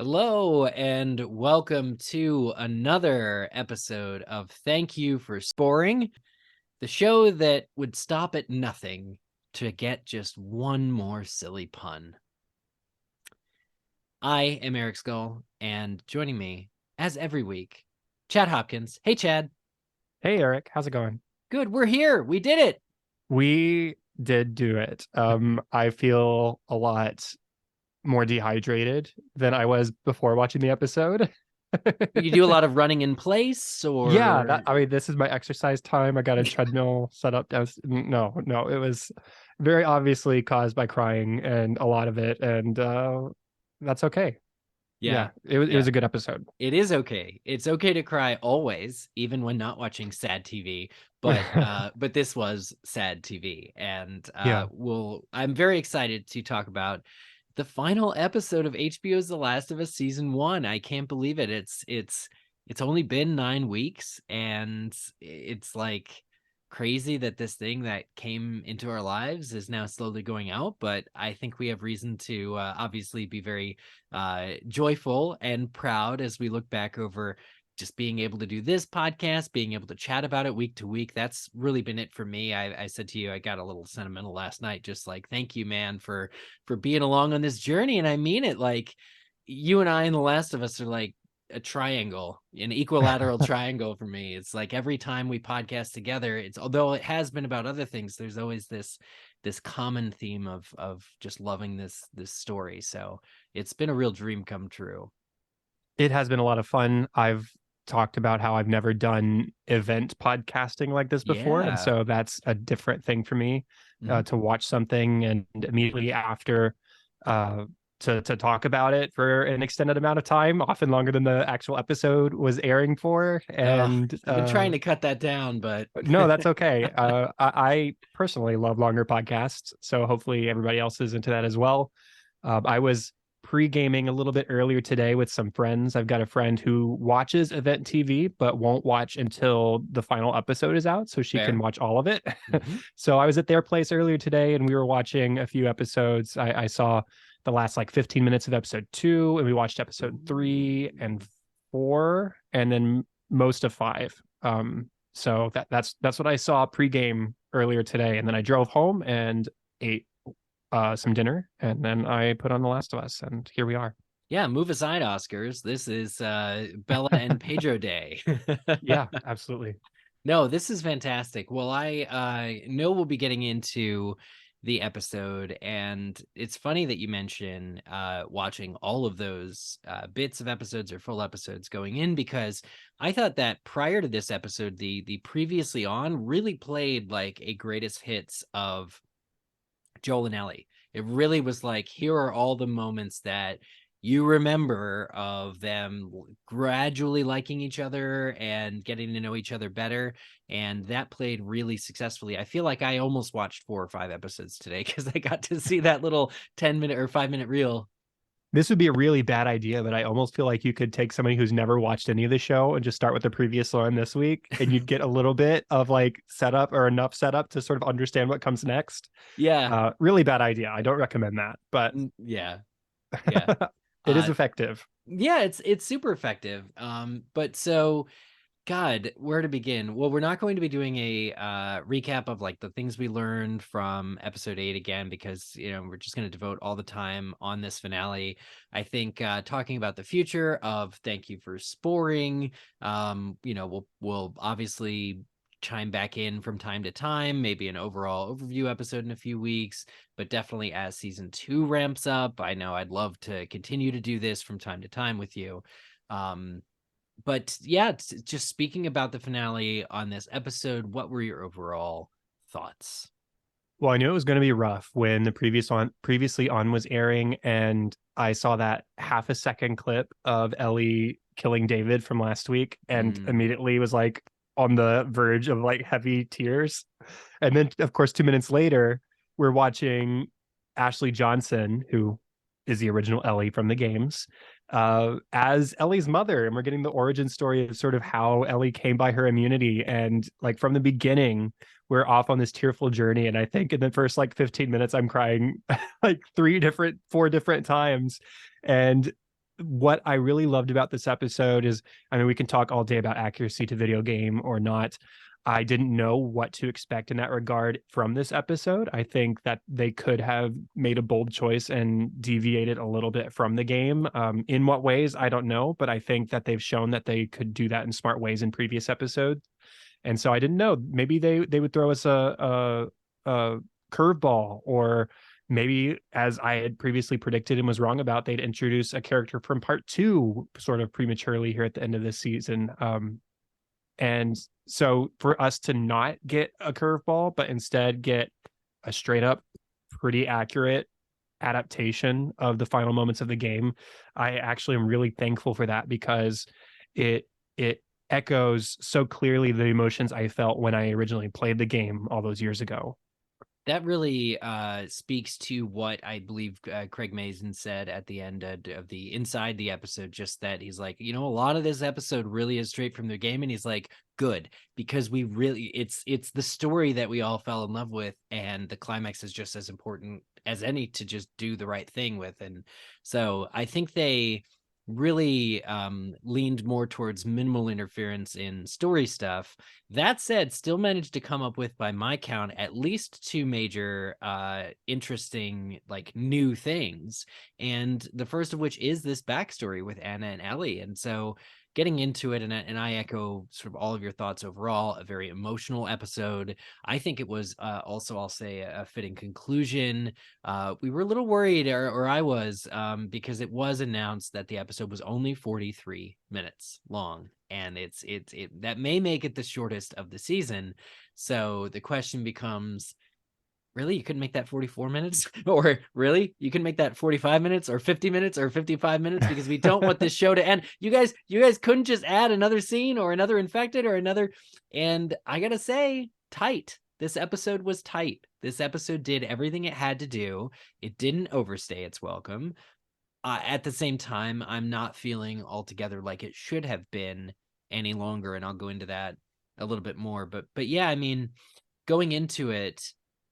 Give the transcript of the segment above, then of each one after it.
Hello and welcome to another episode of Thank You For Spore-ing, the show that would stop at nothing to get just one more silly pun. I am Eric Scull, and joining me, as every week, Chad Hopkins. Hey, Chad. Hey, Eric. How's it going? Good, we're here. We did it. We did do it. I feel a lot more dehydrated than I was before watching the episode. You do a lot of running in place, or Yeah, this is my exercise time. I got a treadmill set up. No, it was very obviously caused by crying and a lot of it, and that's okay. Yeah, it was a good episode. It is okay. It's okay to cry always, even when not watching sad TV. But this was sad TV, and I'm very excited to talk about the final episode of HBO's The Last of Us season 1. I can't believe it. It's only been 9 weeks, and it's like crazy that this thing that came into our lives is now slowly going out. But I think we have reason to obviously be very joyful and proud as we look back over just being able to do this podcast, being able to chat about it week to week. That's really been it for me. I said to you, I got a little sentimental last night, just like, thank you, man, for being along on this journey. And I mean it. Like, you and I and The Last of Us are like a triangle, an equilateral triangle for me. It's like every time we podcast together, it's, although it has been about other things, there's always this common theme of just loving this story. So it's been a real dream come true. It has been a lot of fun. I've talked about how I've never done event podcasting like this before, and so that's a different thing for me, to watch something and immediately after to talk about it for an extended amount of time, often longer than the actual episode was airing for. And I've been trying to cut that down, but no, that's okay. I personally love longer podcasts, so hopefully everybody else is into that as well. I was pre-gaming a little bit earlier today with some friends. I've got a friend who watches event TV but won't watch until the final episode is out, so she can watch all of it. So I was at their place earlier today and we were watching a few episodes. I saw the last like 15 minutes of episode 2, and we watched episode 3 and 4, and then most of 5. So that's what I saw pre-game earlier today, and then I drove home and ate some dinner, and then I put on The Last of Us, and here we are. Yeah, move aside, Oscars. This is Bella and Pedro Day. Yeah, absolutely. No, this is fantastic. Well, I know we'll be getting into the episode, and it's funny that you mention watching all of those bits of episodes or full episodes going in, because I thought that prior to this episode, the previously on really played like a greatest hits of Joel and Ellie. It really was like, here are all the moments that you remember of them gradually liking each other and getting to know each other better. And that played really successfully. I feel like I almost watched 4 or 5 episodes today because I got to see that little 10-minute or 5-minute reel. This would be a really bad idea, but I almost feel like you could take somebody who's never watched any of the show and just start with the previous one this week, and you'd get a little bit of like setup, or enough setup to sort of understand what comes next. Yeah. Really bad idea. I don't recommend that, but yeah. It is effective. Yeah, it's super effective. But so, God, where to begin? Well, we're not going to be doing a recap of like the things we learned from episode 8 again, because we're just going to devote all the time on this finale. I think talking about the future of Thank You For Spore-ing, we'll obviously chime back in from time to time, maybe an overall overview episode in a few weeks, but definitely as season 2 ramps up, I know I'd love to continue to do this from time to time with you. But yeah, just speaking about the finale on this episode, what were your overall thoughts? Well, I knew it was going to be rough when the previously on was airing, and I saw that half a second clip of Ellie killing David from last week, and immediately was like on the verge of like heavy tears. And then, of course, 2 minutes later, we're watching Ashley Johnson, who is the original Ellie from the games, as Ellie's mother, and we're getting the origin story of sort of how Ellie came by her immunity, and like from the beginning we're off on this tearful journey. And I think in the first like 15 minutes, I'm crying like 4 different times. And what I really loved about this episode is, I mean, we can talk all day about accuracy to video game or not. I didn't know what to expect in that regard from this episode. I think that they could have made a bold choice and deviated a little bit from the game. In what ways, I don't know, but I think that they've shown that they could do that in smart ways in previous episodes. And so I didn't know. Maybe they would throw us a curveball, or maybe, as I had previously predicted and was wrong about, they'd introduce a character from part 2 sort of prematurely here at the end of this season. And so for us to not get a curveball, but instead get a straight up pretty accurate adaptation of the final moments of the game, I actually am really thankful for that, because it echoes so clearly the emotions I felt when I originally played the game all those years ago. That really speaks to what I believe Craig Mazin said at the end of the inside the episode, just that he's like, a lot of this episode really is straight from the game. And he's like, good, because we really, it's the story that we all fell in love with. And the climax is just as important as any to just do the right thing with. And so I think they really leaned more towards minimal interference in story stuff. That said, still managed to come up with, by my count, at least 2 major interesting, like, new things, and the first of which is this backstory with Anna and Ellie. And so getting into it, and I echo sort of all of your thoughts overall, a very emotional episode. I think it was also, I'll say, a fitting conclusion. We were a little worried, or I was, because it was announced that the episode was only 43 minutes long, and it that may make it the shortest of the season. So the question becomes, really, you couldn't make that 44 minutes? Or really, you can make that 45 minutes or 50 minutes or 55 minutes? Because we don't want this show to end. You guys couldn't just add another scene or another infected or another. And I gotta say, tight. This episode was tight. This episode did everything it had to do. It didn't overstay its welcome. At the same time, I'm not feeling altogether like it should have been any longer, and I'll go into that a little bit more. But yeah, I mean, going into it,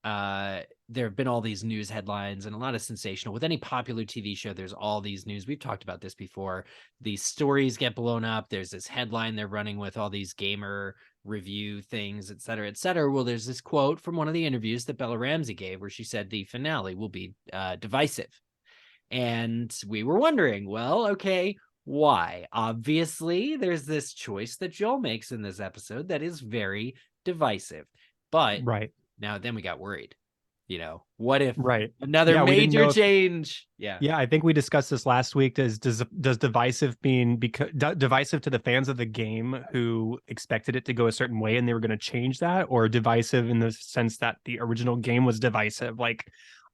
there have been all these news headlines and a lot of sensational. With any popular TV show, there's all these news. We've talked about this before. These stories get blown up. There's this headline they're running with all these gamer review things, et cetera, et cetera. Well, there's this quote from one of the interviews that Bella Ramsey gave where she said the finale will be divisive. And we were wondering, well, okay, why? Obviously, there's this choice that Joel makes in this episode that is very divisive. But Right. now then we got worried. What if Right. another We didn't major know change? Yeah, I think we discussed this last week. Does divisive mean divisive to the fans of the game who expected it to go a certain way and they were going to change that, or divisive in the sense that the original game was divisive? Like,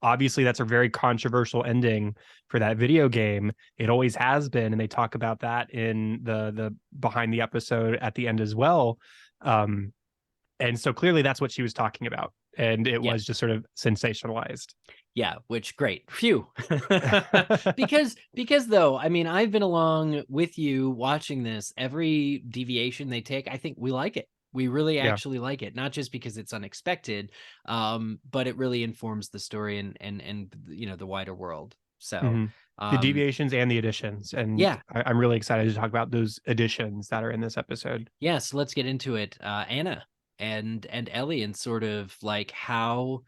obviously that's a very controversial ending for that video game. It always has been, and they talk about that in the behind the episode at the end as well. And so clearly that's what she was talking about, and it was just sort of sensationalized. Yeah, which great. Phew. because though, I mean, I've been along with you watching this. Every deviation they take, I think we like it. We really actually like it, not just because it's unexpected, but it really informs the story and the wider world. So the deviations and the additions, and I'm really excited to talk about those additions that are in this episode. So let's get into it. Anna and Ellie, and sort of like how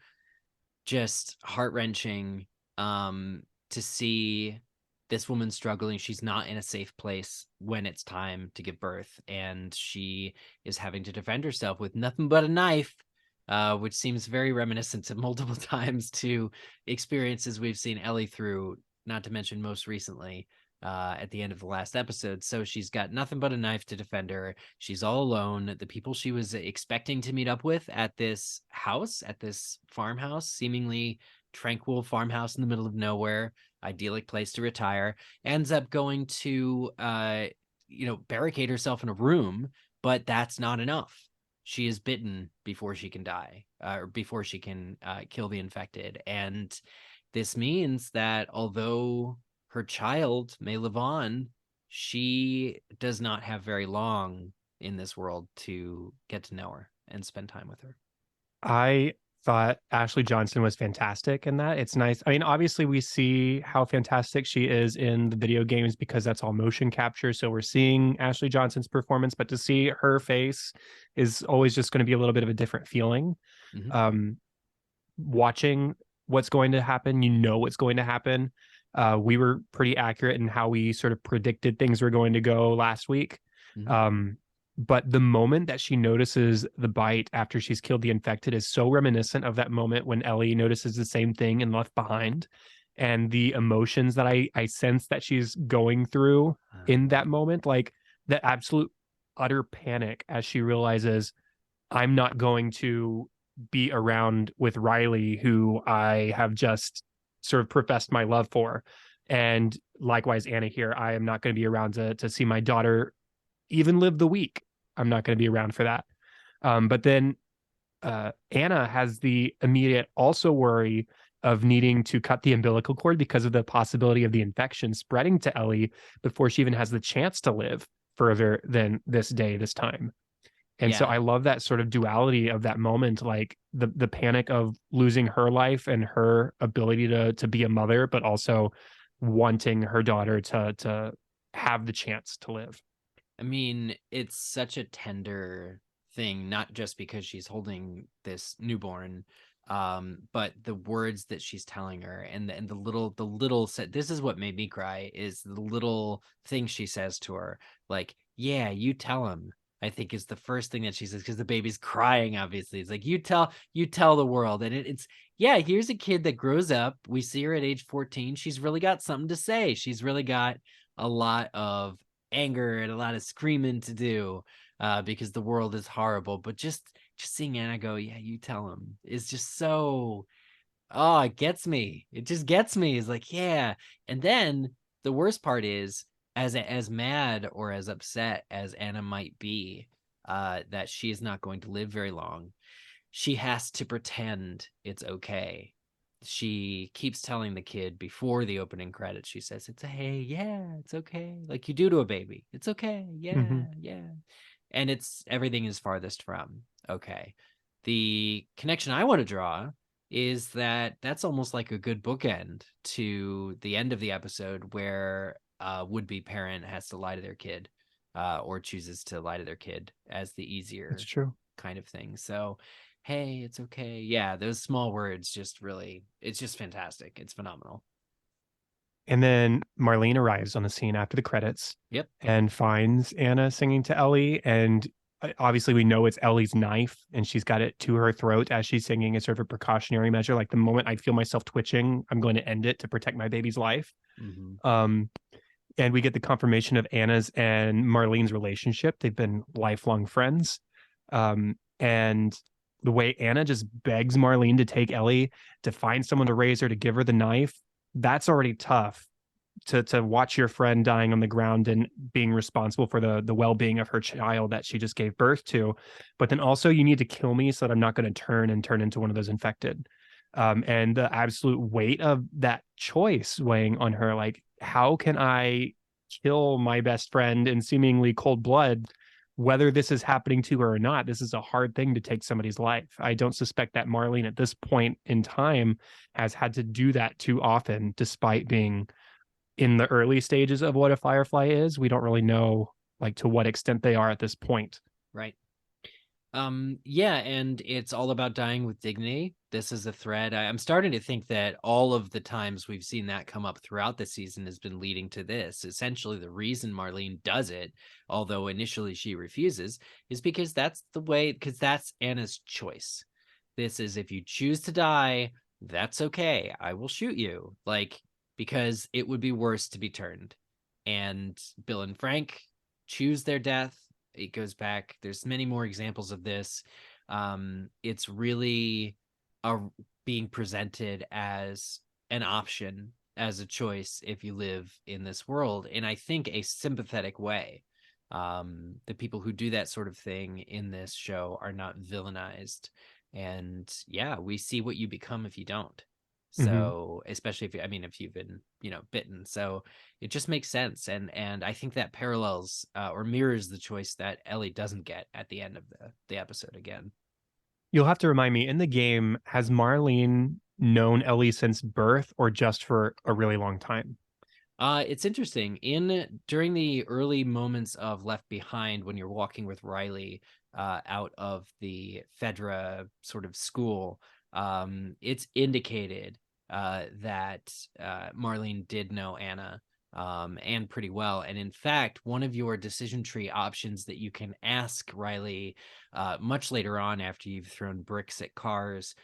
just heart-wrenching to see this woman's struggling. She's not in a safe place when it's time to give birth, and she is having to defend herself with nothing but a knife, which seems very reminiscent to multiple times to experiences we've seen Ellie through, not to mention most recently at the end of the last episode. So she's got nothing but a knife to defend her. She's all alone. The people she was expecting to meet up with at this house, at this farmhouse, seemingly tranquil farmhouse in the middle of nowhere, idyllic place to retire, ends up going to barricade herself in a room, but that's not enough. She is bitten before she can die, or before she can kill the infected. And this means that although her child may live on, she does not have very long in this world to get to know her and spend time with her. I thought Ashley Johnson was fantastic in that. It's nice. I mean, obviously, we see how fantastic she is in the video games because that's all motion capture. So we're seeing Ashley Johnson's performance, but to see her face is always just going to be a little bit of a different feeling. Mm-hmm. Watching what's going to happen, what's going to happen. We were pretty accurate in how we sort of predicted things were going to go last week. Mm-hmm. But the moment that she notices the bite after she's killed the infected is so reminiscent of that moment when Ellie notices the same thing in Left Behind. And the emotions that I sense that she's going through in that moment, like the absolute utter panic as she realizes I'm not going to be around with Riley, who I have just sort of professed my love for. And likewise, Anna here, I am not going to be around to see my daughter even live the week. I'm not going to be around for that. But then Anna has the immediate also worry of needing to cut the umbilical cord because of the possibility of the infection spreading to Ellie before she even has the chance to live further than this time. And so Yeah. I love that sort of duality of that moment, like the panic of losing her life and her ability to be a mother, but also wanting her daughter to have the chance to live. I mean, it's such a tender thing, not just because she's holding this newborn, but the words that she's telling her and the little set. This is what made me cry, is the little thing she says to her, like, "Yeah, you tell him." I think is the first thing that she says, because the baby's crying. Obviously, it's like, you tell the world, and it's yeah. Here's a kid that grows up. We see her at age 14. She's really got something to say. She's really got a lot of anger and a lot of screaming to do, because the world is horrible. But just seeing Anna go, "Yeah, you tell him," is just so, oh, it gets me. It just gets me. It's like, yeah. And then the worst part is, as mad or as upset as Anna might be, that she is not going to live very long, she has to pretend it's okay. She keeps telling the kid before the opening credits, she says, "It's a hey, yeah, it's okay." Like you do to a baby. "It's okay. Mm-hmm. Yeah, yeah." And it's everything is farthest from okay. The connection I want to draw is that that's almost like a good bookend to the end of the episode, where a would-be parent has to lie to their kid, or chooses to lie to their kid as the That's easier true. kind of thing. So, hey, it's okay. Yeah, those small words just really, it's just fantastic. It's phenomenal. And then Marlene arrives on the scene after the credits Yep. and finds Anna singing to Ellie. And obviously, we know it's Ellie's knife, and she's got it to her throat as she's singing as sort of a precautionary measure. Like the moment I feel myself twitching, I'm going to end it to protect my baby's life. Mm-hmm. Um, and we get the confirmation of Anna's and Marlene's relationship. They've been lifelong friends. And the way Anna just begs Marlene to take Ellie, to find someone to raise her, to give her the knife, that's already tough. To watch your friend dying on the ground and being responsible for the well-being of her child that she just gave birth to, but then also you need to kill me so that I'm not going to turn into one of those infected. And the absolute weight of that choice weighing on her, like, how can I kill my best friend in seemingly cold blood, whether this is happening to her or not? This is a hard thing to take somebody's life. I don't suspect that Marlene at this point in time has had to do that too often, despite being in the early stages of what a firefly is. We don't really know like to what extent they are at this point. Right. Yeah, and it's all about dying with dignity. This is a thread. I'm starting to think that all of the times we've seen that come up throughout the season has been leading to this. Essentially, the reason Marlene does it, although initially she refuses, is because because that's Anna's choice. This is, if you choose to die, that's okay. I will shoot you. Like, because it would be worse to be turned. And Bill and Frank choose their death. It goes back. There's many more examples of this. It's really a, being presented as an option, as a choice if you live in this world, in I think a sympathetic way. The people who do that sort of thing in this show are not villainized, and yeah, we see what you become if you don't. Mm-hmm. So especially if if you've been bitten, so it just makes sense. And I think that parallels or mirrors the choice that Ellie doesn't get at the end of the episode again. You'll have to remind me, in the game, has Marlene known Ellie since birth or just for a really long time? It's interesting. In during the early moments of Left Behind, when you're walking with Riley out of the Fedra sort of school, it's indicated that Marlene did know Anna, and pretty well. And in fact, one of your decision tree options that you can ask Riley much later on, after you've thrown bricks at cars,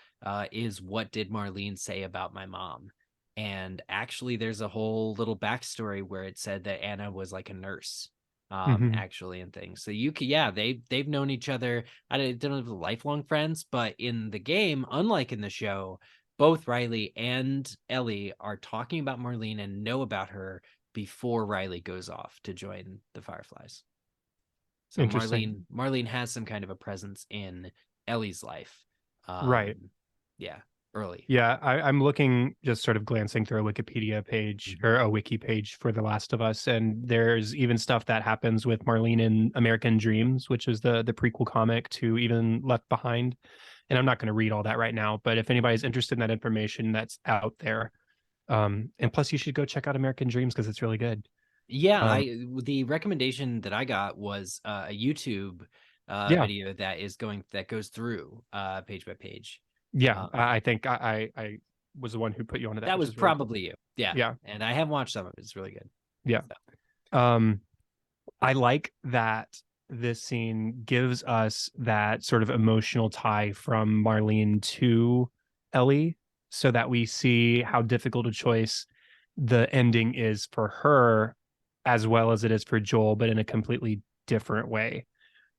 is, what did Marlene say about my mom? And actually, there's a whole little backstory where it said that Anna was like a nurse, Mm-hmm. actually, and things. So you could, yeah, they've known each other. I don't know if they're lifelong friends, but in the game, unlike in the show, both Riley and Ellie are talking about Marlene and know about her before Riley goes off to join the Fireflies. So Interesting. Marlene has some kind of a presence in Ellie's life. Right. Yeah, early. Yeah, I'm looking, just sort of glancing through a Wikipedia page Mhm. or a wiki page for The Last of Us, and there's even stuff that happens with Marlene in American Dreams, which is the prequel comic to even Left Behind. And I'm not going to read all that right now, but if anybody's interested in that information, that's out there. And plus, you should go check out American Dreams because it's really good. Yeah, Um, I the recommendation that I got was a YouTube yeah, video that goes through page by page. yeah, Um, I think I was the one who put you onto that, that which was is really cool. probably you. Yeah, Yeah, and I have watched some of it. It's really good. yeah. So. Um, I like that this scene gives us that sort of emotional tie from Marlene to Ellie, so that we see how difficult a choice the ending is for her as well as it is for Joel, but in a completely different way.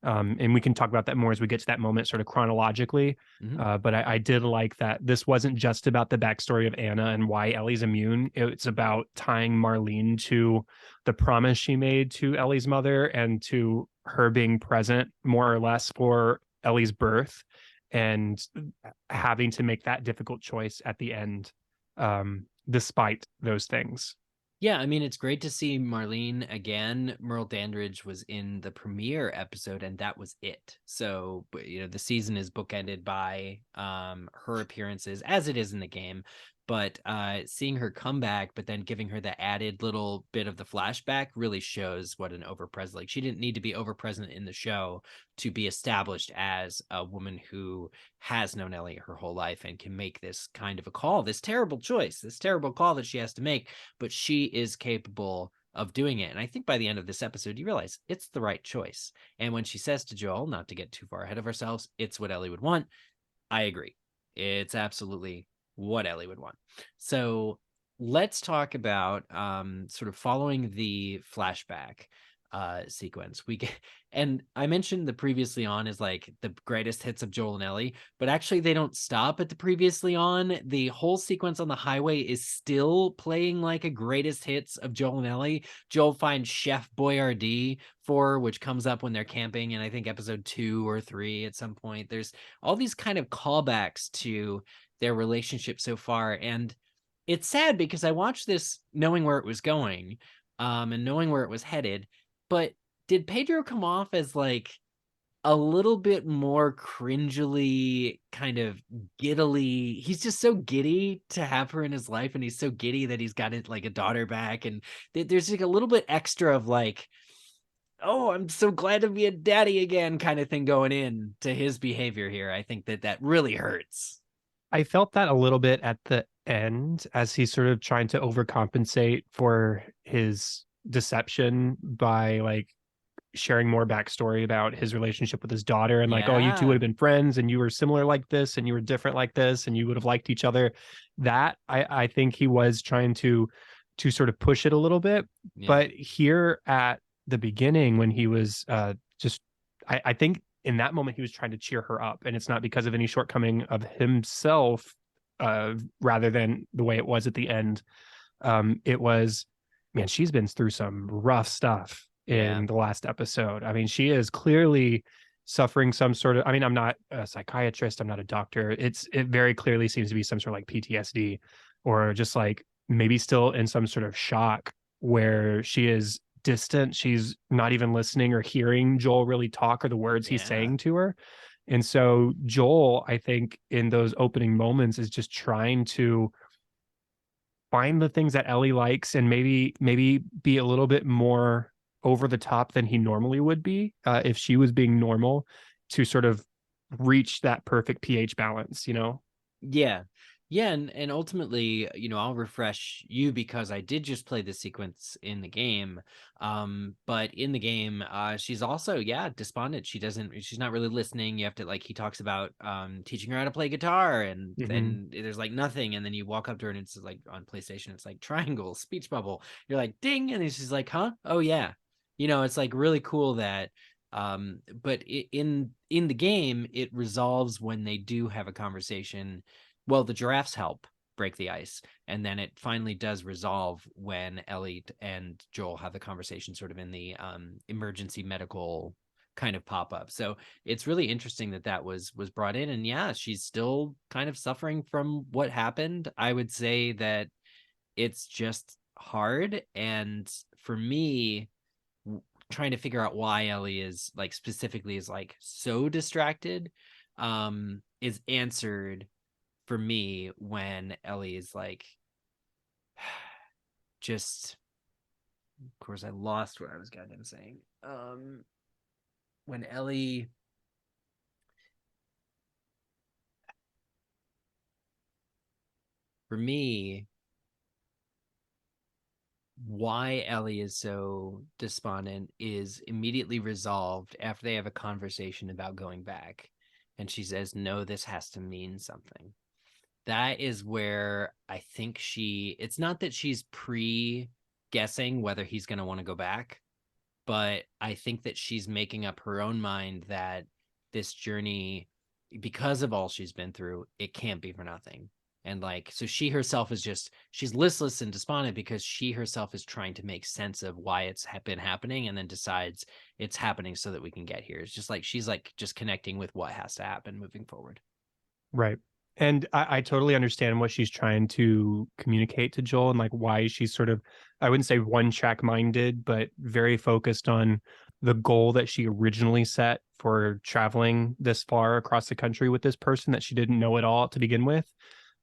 And we can talk about that more as we get to that moment, sort of chronologically. Mhm. But I did like that this wasn't just about the backstory of Anna and why Ellie's immune. It's about tying Marlene to the promise she made to Ellie's mother and to her being present more or less for Ellie's birth, and having to make that difficult choice at the end, despite those things. Yeah, I mean, it's great to see Marlene again. Merle Dandridge was in the premiere episode, and that was it. So, the season is bookended by her appearances, as it is in the game. But seeing her come back, but then giving her the added little bit of the flashback, really shows what an overpresent. Like, she didn't need to be overpresent in the show to be established as a woman who has known Ellie her whole life and can make this kind of a call, this terrible choice, this terrible call that she has to make, but she is capable of doing it. And I think by the end of this episode, you realize it's the right choice. And when she says to Joel, not to get too far ahead of ourselves, it's what Ellie would want, I agree. It's absolutely what Ellie would want. So let's talk about sort of following the flashback sequence. We get, and I mentioned the previously on is like the greatest hits of Joel and Ellie, but actually they don't stop at the previously on. The whole sequence on the highway is still playing like a greatest hits of Joel and Ellie. Joel finds Chef Boyardee which comes up when they're camping in I think episode 2 or 3 at some point. There's all these kind of callbacks to their relationship so far, and it's sad because I watched this knowing where it was going, and knowing where it was headed, but did Pedro come off as like a little bit more cringily, kind of giddily? He's just so giddy to have her in his life, and he's so giddy that he's got it like a daughter back, and there's like a little bit extra of like oh, I'm so glad to be a daddy again kind of thing going in to his behavior here. I think that really hurts. I felt that a little bit at the end as he's sort of trying to overcompensate for his deception by like sharing more backstory about his relationship with his daughter and like, oh, you two would Yeah. have been friends and you were similar like this and you were different like this and you would have liked each other. That I think he was trying to sort of push it a little bit. Yeah. But here at the beginning when he was just I think in that moment he was trying to cheer her up, and it's not because of any shortcoming of himself, rather than the way it was at the end. It was, man, she's been through some rough stuff Yeah. in the last episode. I mean, she is clearly suffering some sort of, I mean, I'm not a psychiatrist, I'm not a doctor. It very clearly seems to be some sort of like PTSD, or just like maybe still in some sort of shock where she is distant. She's not even listening or hearing Joel really talk or the words he's Yeah. saying to her. And so Joel, I think in those opening moments is just trying to find the things that Ellie likes and maybe be a little bit more over the top than he normally would be, if she was being normal, to sort of reach that perfect pH balance, you know? Yeah. Yeah, and ultimately, I'll refresh you because I did just play the sequence in the game. But in the game, she's also, yeah, despondent. She's not really listening. You have to like he talks about teaching her how to play guitar, and Mhm. then there's like nothing, and then you walk up to her and it's like on PlayStation, it's like triangle, speech bubble. You're like ding, and then she's like, huh? Oh yeah. It's like really cool that but in the game it resolves when they do have a conversation. Well, the giraffes help break the ice, and then it finally does resolve when Ellie and Joel have the conversation sort of in the emergency medical kind of pop up. So it's really interesting that was brought in, and yeah, she's still kind of suffering from what happened. I would say that it's just hard, and for me, trying to figure out why Ellie is like specifically is like so distracted is answered for me when Ellie is like just, of course I lost what I was goddamn saying. When Ellie, for me, why Ellie is so despondent is immediately resolved after they have a conversation about going back, and she says, no, this has to mean something. That is where I think it's not that she's pre guessing whether he's going to want to go back, but I think that she's making up her own mind that this journey, because of all she's been through, it can't be for nothing. And like, so she herself is she's listless and despondent because she herself is trying to make sense of why it's been happening, and then decides it's happening so that we can get here. It's just like she's like just connecting with what has to happen moving forward. Right. And I totally understand what she's trying to communicate to Joel and like why she's sort of, I wouldn't say one track minded, but very focused on the goal that she originally set for traveling this far across the country with this person that she didn't know at all to begin with.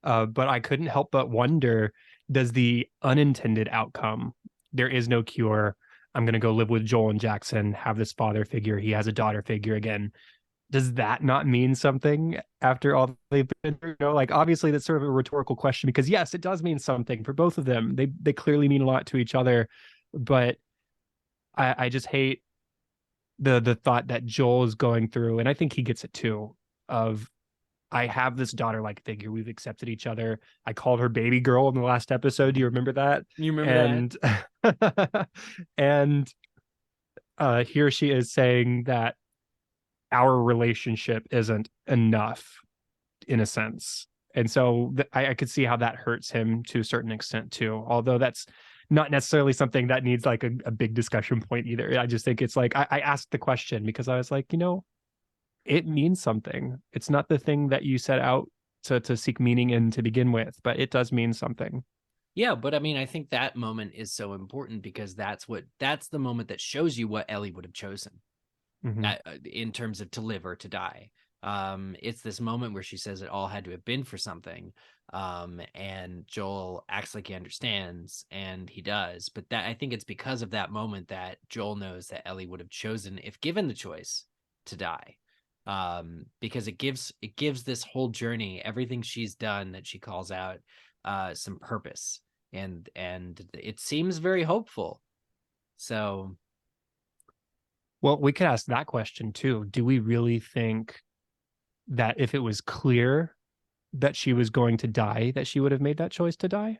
But I couldn't help but wonder, does the unintended outcome, there is no cure, I'm going to go live with Joel and Jackson, have this father figure, he has a daughter figure again, does that not mean something after all they've been through? Like obviously that's sort of a rhetorical question, because yes, it does mean something for both of them. They clearly mean a lot to each other, but I just hate the thought that Joel is going through, and I think he gets it too. Of, I have this daughter like figure. We've accepted each other. I called her baby girl in the last episode. Do you remember that? You remember that? And and here she is saying that our relationship isn't enough in a sense. And so I could see how that hurts him to a certain extent too. Although that's not necessarily something that needs like a big discussion point either. I just think it's like I asked the question because I was like, it means something. It's not the thing that you set out to seek meaning in to begin with, but it does mean something. Yeah, but I mean, I think that moment is so important because that's the moment that shows you what Ellie would have chosen Mm-hmm. in terms of to live or to die. It's this moment where she says it all had to have been for something. And Joel acts like he understands, and he does. But that, I think it's because of that moment that Joel knows that Ellie would have chosen, if given the choice, to die. Because it gives this whole journey, everything she's done that she calls out, some purpose, and it seems very hopeful. So, Well, we could ask that question too. Do we really think that if it was clear that she was going to die, that she would have made that choice to die?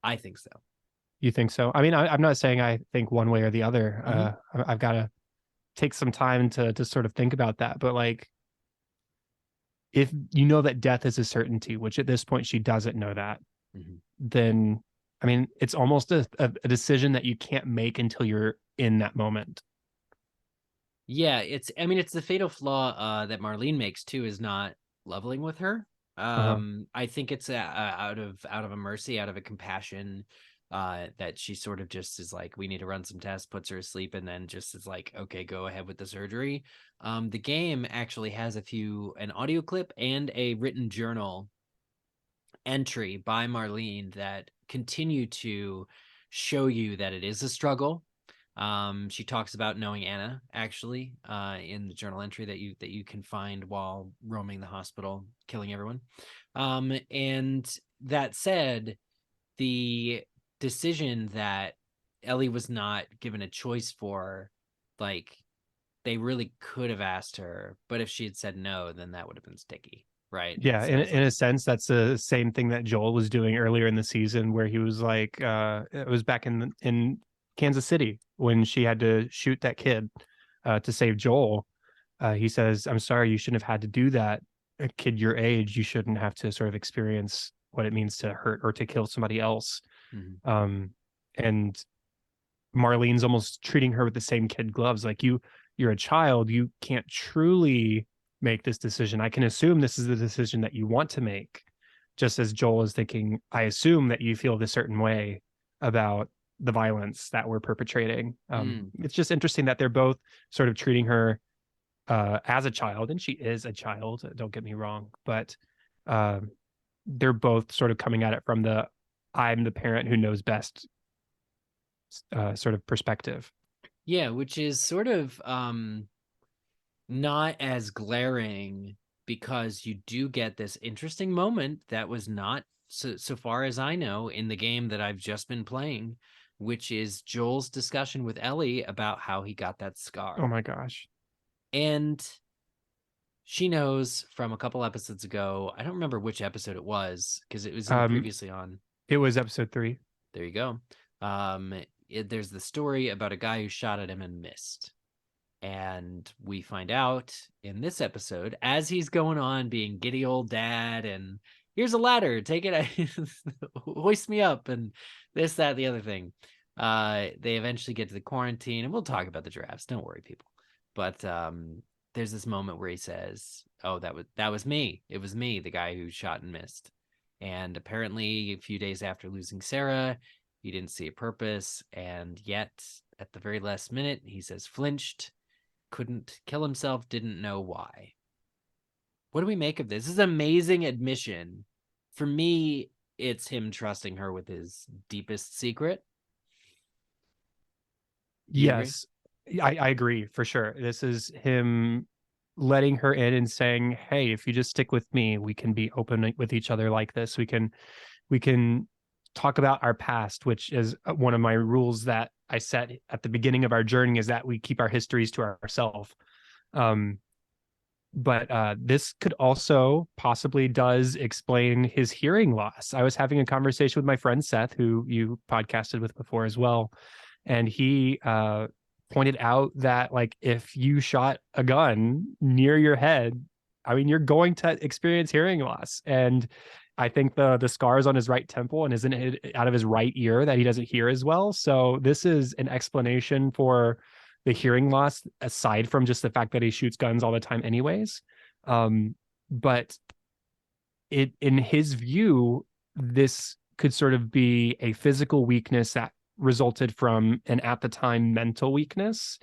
I think so. You think so? I mean, I'm not saying I think one way or the other. I've got to take some time to sort of think about that. But like, if you know that death is a certainty, which at this point she doesn't know that, then I mean, it's almost a decision that you can't make until you're in that moment. Yeah, I mean, it's the fatal flaw that Marlene makes too, is not leveling with her. I think it's out of a mercy, out of a compassion, that she sort of just is like, we need to run some tests, puts her asleep, and then just is like, okay, go ahead with the surgery. The game actually has an audio clip and a written journal entry by Marlene that continue to show you that it is a struggle. She talks about knowing Anna, actually, in the journal entry that you can find while roaming the hospital, killing everyone. And that said, the decision that Ellie was not given a choice for, like, they really could have asked her, but if she had said no, then that would have been sticky, right? Yeah, So it's in like, a sense, that's the same thing that Joel was doing earlier in the season, where he was like, it was back in Kansas City when she had to shoot that kid to save Joel. He says, "I'm sorry, you shouldn't have had to do that. A kid your age, you shouldn't have to sort of experience what it means to hurt or to kill somebody else." Um, and Marlene's almost treating her with the same kid gloves. Like, you're a child, you can't truly make this decision. I can assume this is the decision that you want to make. Just as Joel is thinking, I assume that you feel this certain way about the violence that we're perpetrating. It's just interesting that they're both sort of treating her as a child, and she is a child, don't get me wrong, but uh, they're both sort of coming at it from the I'm the parent who knows best sort of perspective. yeah, which is sort of not as glaring, because you do get this interesting moment that was not, so far as I know, in the game that I've just been playing, which is Joel's discussion with Ellie about how he got that Oh scar. my gosh. And she knows from a couple episodes ago. I don't remember which episode it was because it was in the Um, previously on. it was episode 3. There you go. There's the story about a guy who shot at him and missed. And we find out in this episode, as he's going on being giddy old dad, and here's a ladder, take it, hoist me up, and this, that, the other thing. They eventually get to the quarantine, and we'll talk about the giraffes. Don't worry, people. But there's this moment where he says, "Oh, that was me. It was me, the guy who shot and missed." And apparently, a few days after losing Sarah, he didn't see a purpose, and yet at the very last minute, he says flinched, couldn't kill himself, didn't know why. What do we make of this? This is an amazing admission. For me, it's him trusting her with his deepest secret. Do you agree? Yes, I agree for sure. This is him letting her in and saying, "Hey, if you just stick with me, we can be open with each other like this. We can talk about our past," which is one of my rules that I set at the beginning of our journey, is that we keep our histories to ourselves. Um, but this could also possibly does explain his hearing loss. I was having a conversation with my friend Seth, who you podcasted with before as well, and he pointed out that, like, if you shot a gun near your head, I mean, you're going to experience hearing loss. And I think the scars on his right temple and isn't out of his right ear that he doesn't hear as well. So this is an explanation for the hearing loss, aside from just the fact that he shoots guns all the time anyways. But in his view, this could sort of be a physical weakness that resulted from an at the time mental weakness,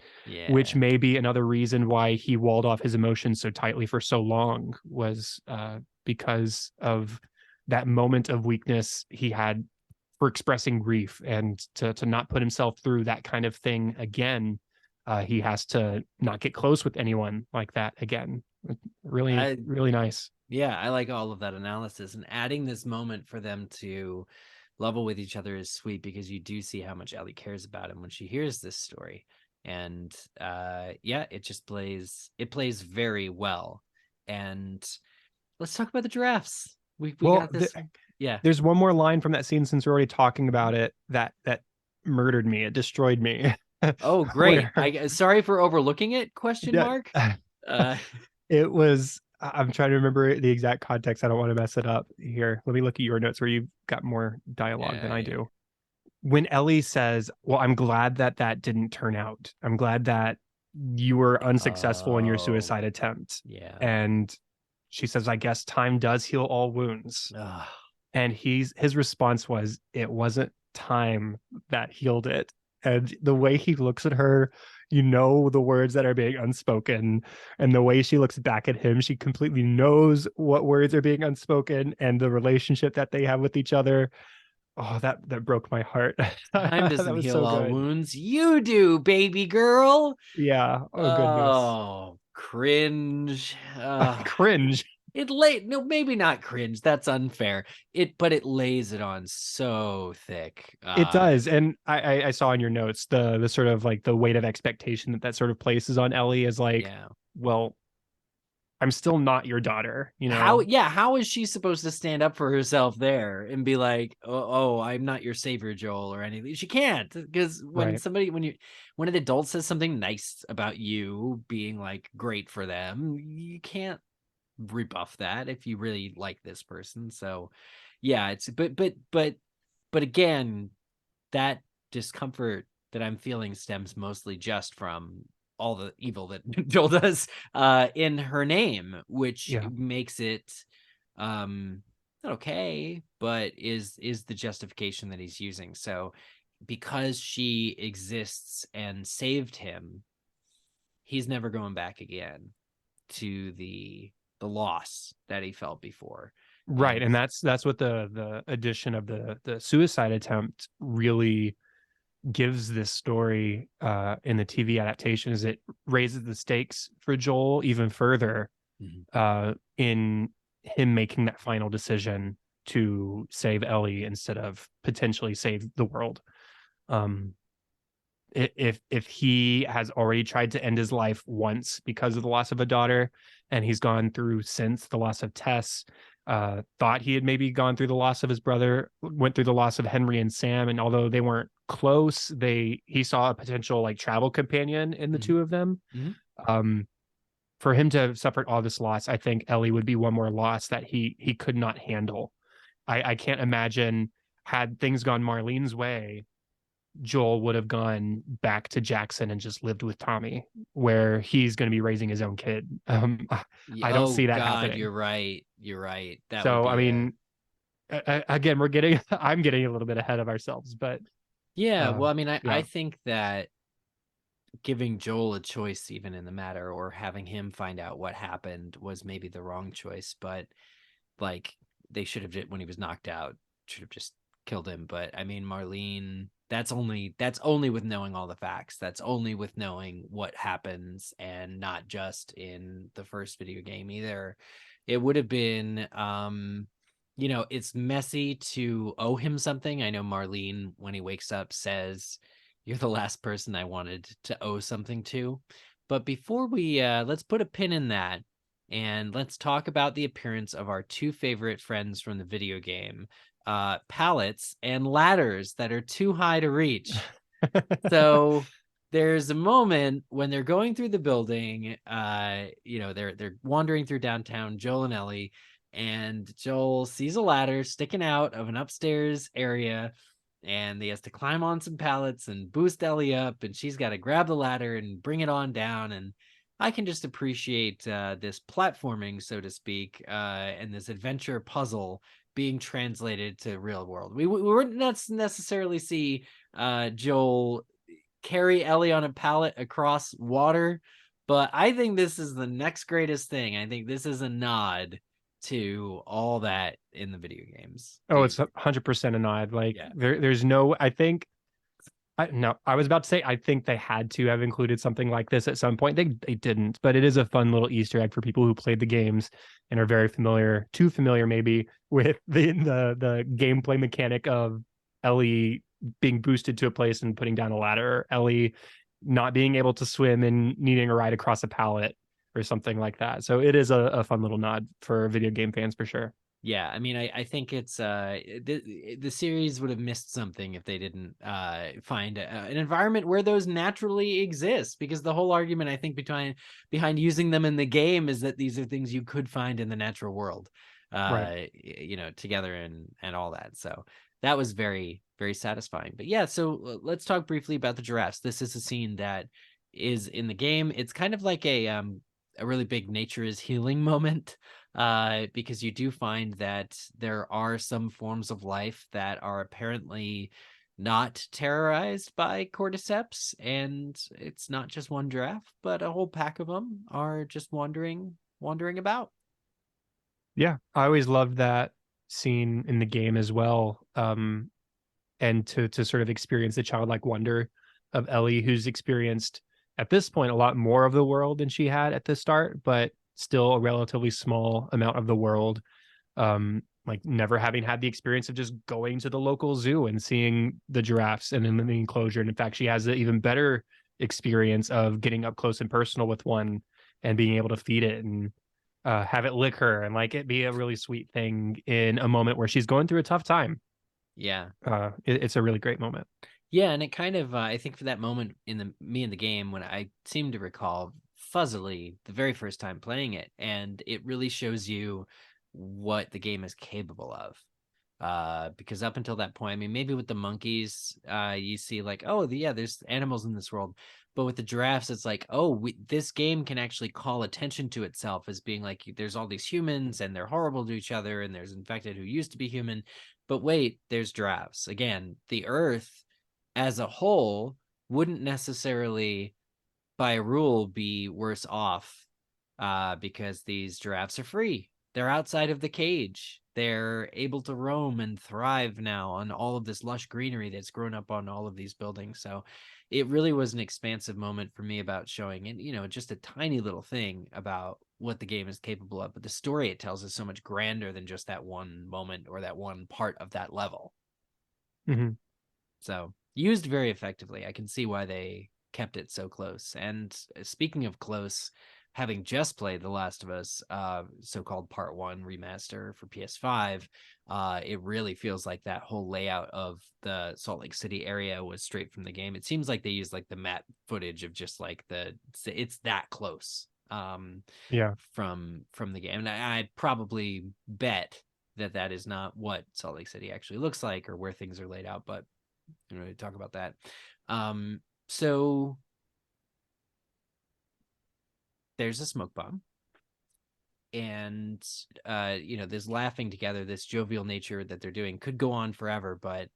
which Yeah. may be another reason why he walled off his emotions so tightly for so long, was because of that moment of weakness he had for expressing grief, and to not put himself through that kind of thing again. He has to not get close with anyone like that again. Really, I really nice. Yeah, I like all of that analysis, and adding this moment for them to level with each other is sweet, because you do see how much Ellie cares about him when she hears this story. And yeah, it plays very well. And let's talk about the giraffes. We Well, got this. Yeah. there's one more line from that scene, since we're already talking about it, that murdered me. It destroyed me. Oh, great. Where, I sorry for overlooking it, question yeah, mark. Uh it was. I'm trying to remember the exact context. I don't want to mess it up here. Let me look at your notes where you've got more dialogue than I yeah. do. When Ellie says, "Well, I'm glad that that didn't turn out. I'm glad that you were unsuccessful in your Oh, suicide attempt." yeah. And she says, "I guess time does heal all wounds." Ugh. And his response was, "It wasn't time that healed it." And the way he looks at her, the words that are being unspoken, and the way she looks back at him, she completely knows what words are being unspoken, and the relationship that they have with each other. Oh, that broke my heart. Time That doesn't was heal so all good. wounds. You do, baby girl. Yeah. Oh goodness. Oh, cringe. Cringe. It lay no, maybe not cringe. That's unfair. But it lays it on so thick. It does, and I saw in your notes the sort of like the weight of expectation that sort of places on Ellie, is like, Yeah. well, I'm still not your daughter, you How know? yeah, how is she supposed to stand up for herself there and be like, oh, I'm not your savior, Joel, or anything? She can't, because Right. when an adult says something nice about you being like great for them, you can't rebuff that if you really like this person. So yeah, it's but again, that discomfort that I'm feeling stems mostly just from all the evil that Joel does in her name, which Yeah. makes it not okay, but is the justification that he's using. So because she exists and saved him, he's never going back again to the loss that he felt before. Right. And And that's what the addition of the suicide attempt really gives this story in the TV adaptation, is it raises the stakes for Joel even further Mhm. in him making that final decision to save Ellie instead of potentially save the world. Um, if he has already tried to end his life once because of the loss of a daughter, and he's gone through since the loss of Tess, thought he had maybe gone through the loss of his brother, went through the loss of Henry and Sam, and although they weren't close, he saw a potential like travel companion in the Mhm. two of them. Mhm. Um, for him to have suffered all this loss, I think Ellie would be one more loss that he could not handle. I can't imagine, had things gone Marlene's way, Joel would have gone back to Jackson and just lived with Tommy, where he's going to be raising his own kid. I don't Oh see that God, happening. you're right. You're right. That would So, I be a mean, again, I'm getting a little bit ahead of ourselves, but yeah. Well, I mean, I yeah, think that giving Joel a choice, even in the matter, or having him find out what happened, was maybe the wrong choice. But like, they should have, when he was knocked out, should have just killed him. But I mean, Marlene, that's only with knowing all the facts. That's only with knowing what happens, and not just in the first video game either. It would have been it's messy to owe him something. I know Marlene, when he wakes up, says, "You're the last person I wanted to owe something to." But before we let's put a pin in that, and let's talk about the appearance of our two favorite friends from the video game, pallets and ladders that are too high to reach. So there's a moment when they're going through the building, they're wandering through downtown, Joel and Ellie, and Joel sees a ladder sticking out of an upstairs area, and he has to climb on some pallets and boost Ellie up, and she's got to grab the ladder and bring it on down. And I can just appreciate this platforming, so to speak, and this adventure puzzle being translated to real world. We wouldn't necessarily see Joel carry Ellie on a pallet across water, but I think this is the next greatest thing. I think this is a nod to all that in the video games. Oh, it's 100% a nod. Like there's no, I was about to say, I think they had to have included something like this at some point. They didn't, but it is a fun little Easter egg for people who played the games and are very familiar, too familiar maybe, with the gameplay mechanic of Ellie being boosted to a place and putting down a ladder, Ellie not being able to swim and needing a ride across a pallet or something like that. So it is a fun little nod for video game fans for sure. Yeah, I mean, I think it's the series would have missed something if they didn't find an environment where those naturally exist, because the whole argument I think behind using them in the game is that these are things you could find in the natural world, right, together and all that. So that was very, very satisfying. But yeah, so let's talk briefly about the giraffes. This is a scene that is in the game. It's kind of like a really big nature is healing moment, because you do find that there are some forms of life that are apparently not terrorized by cordyceps, and it's not just one giraffe, but a whole pack of them are just wandering about. Yeah, I always loved that scene in the game as well. And to sort of experience the childlike wonder of Ellie, who's experienced at this point a lot more of the world than she had at the start, but still a relatively small amount of the world. Like never having had the experience of just going to the local zoo and seeing the giraffes and in the enclosure. And in fact, she has an even better experience of getting up close and personal with one and being able to feed it and have it lick her and like it be a really sweet thing in a moment where she's going through a tough time. Yeah. It's a really great moment. Yeah, and it kind of I think for that moment in the game, when I seem to recall fuzzily the very first time playing it, and it really shows you what the game is capable of. Because up until that point, I mean, maybe with the monkeys, you see like, oh, yeah, there's animals in this world, but with the giraffes, it's like, oh, this game can actually call attention to itself as being like, there's all these humans and they're horrible to each other, and there's infected who used to be human, but wait, there's giraffes. Again, the Earth as a whole wouldn't necessarily, by rule, be worse off, because these giraffes are free. They're outside of the cage. They're able to roam and thrive now on all of this lush greenery that's grown up on all of these buildings. So it really was an expansive moment for me about showing, and just a tiny little thing about what the game is capable of. But the story it tells is so much grander than just that one moment or that one part of that level. Mm-hmm. So used very effectively. I can see why they kept it so close. And speaking of close, having just played The Last of Us, so-called Part 1 remaster for PS5, it really feels like that whole layout of the Salt Lake City area was straight from the game. It seems like they used like the matte footage of just like it's that close, Yeah, from the game. And I probably bet that is not what Salt Lake City actually looks like or where things are laid out, but talk about that. So there's a smoke bomb, and this laughing together, this jovial nature that they're doing could go on forever, but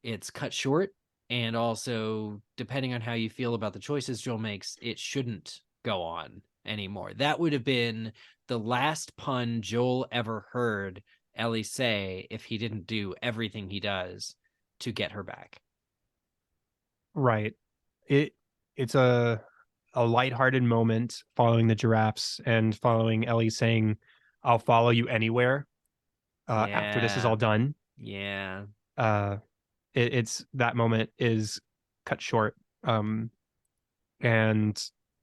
it's cut short. And also, depending on how you feel about the choices Joel makes, it shouldn't go on anymore. That would have been the last pun Joel ever heard Ellie say if he didn't do everything he does to get her back. right. It's a lighthearted moment following the giraffes and following Ellie saying, "I'll follow you anywhere." After this is Yeah. all done, Yeah. uh, it's that moment is cut short, and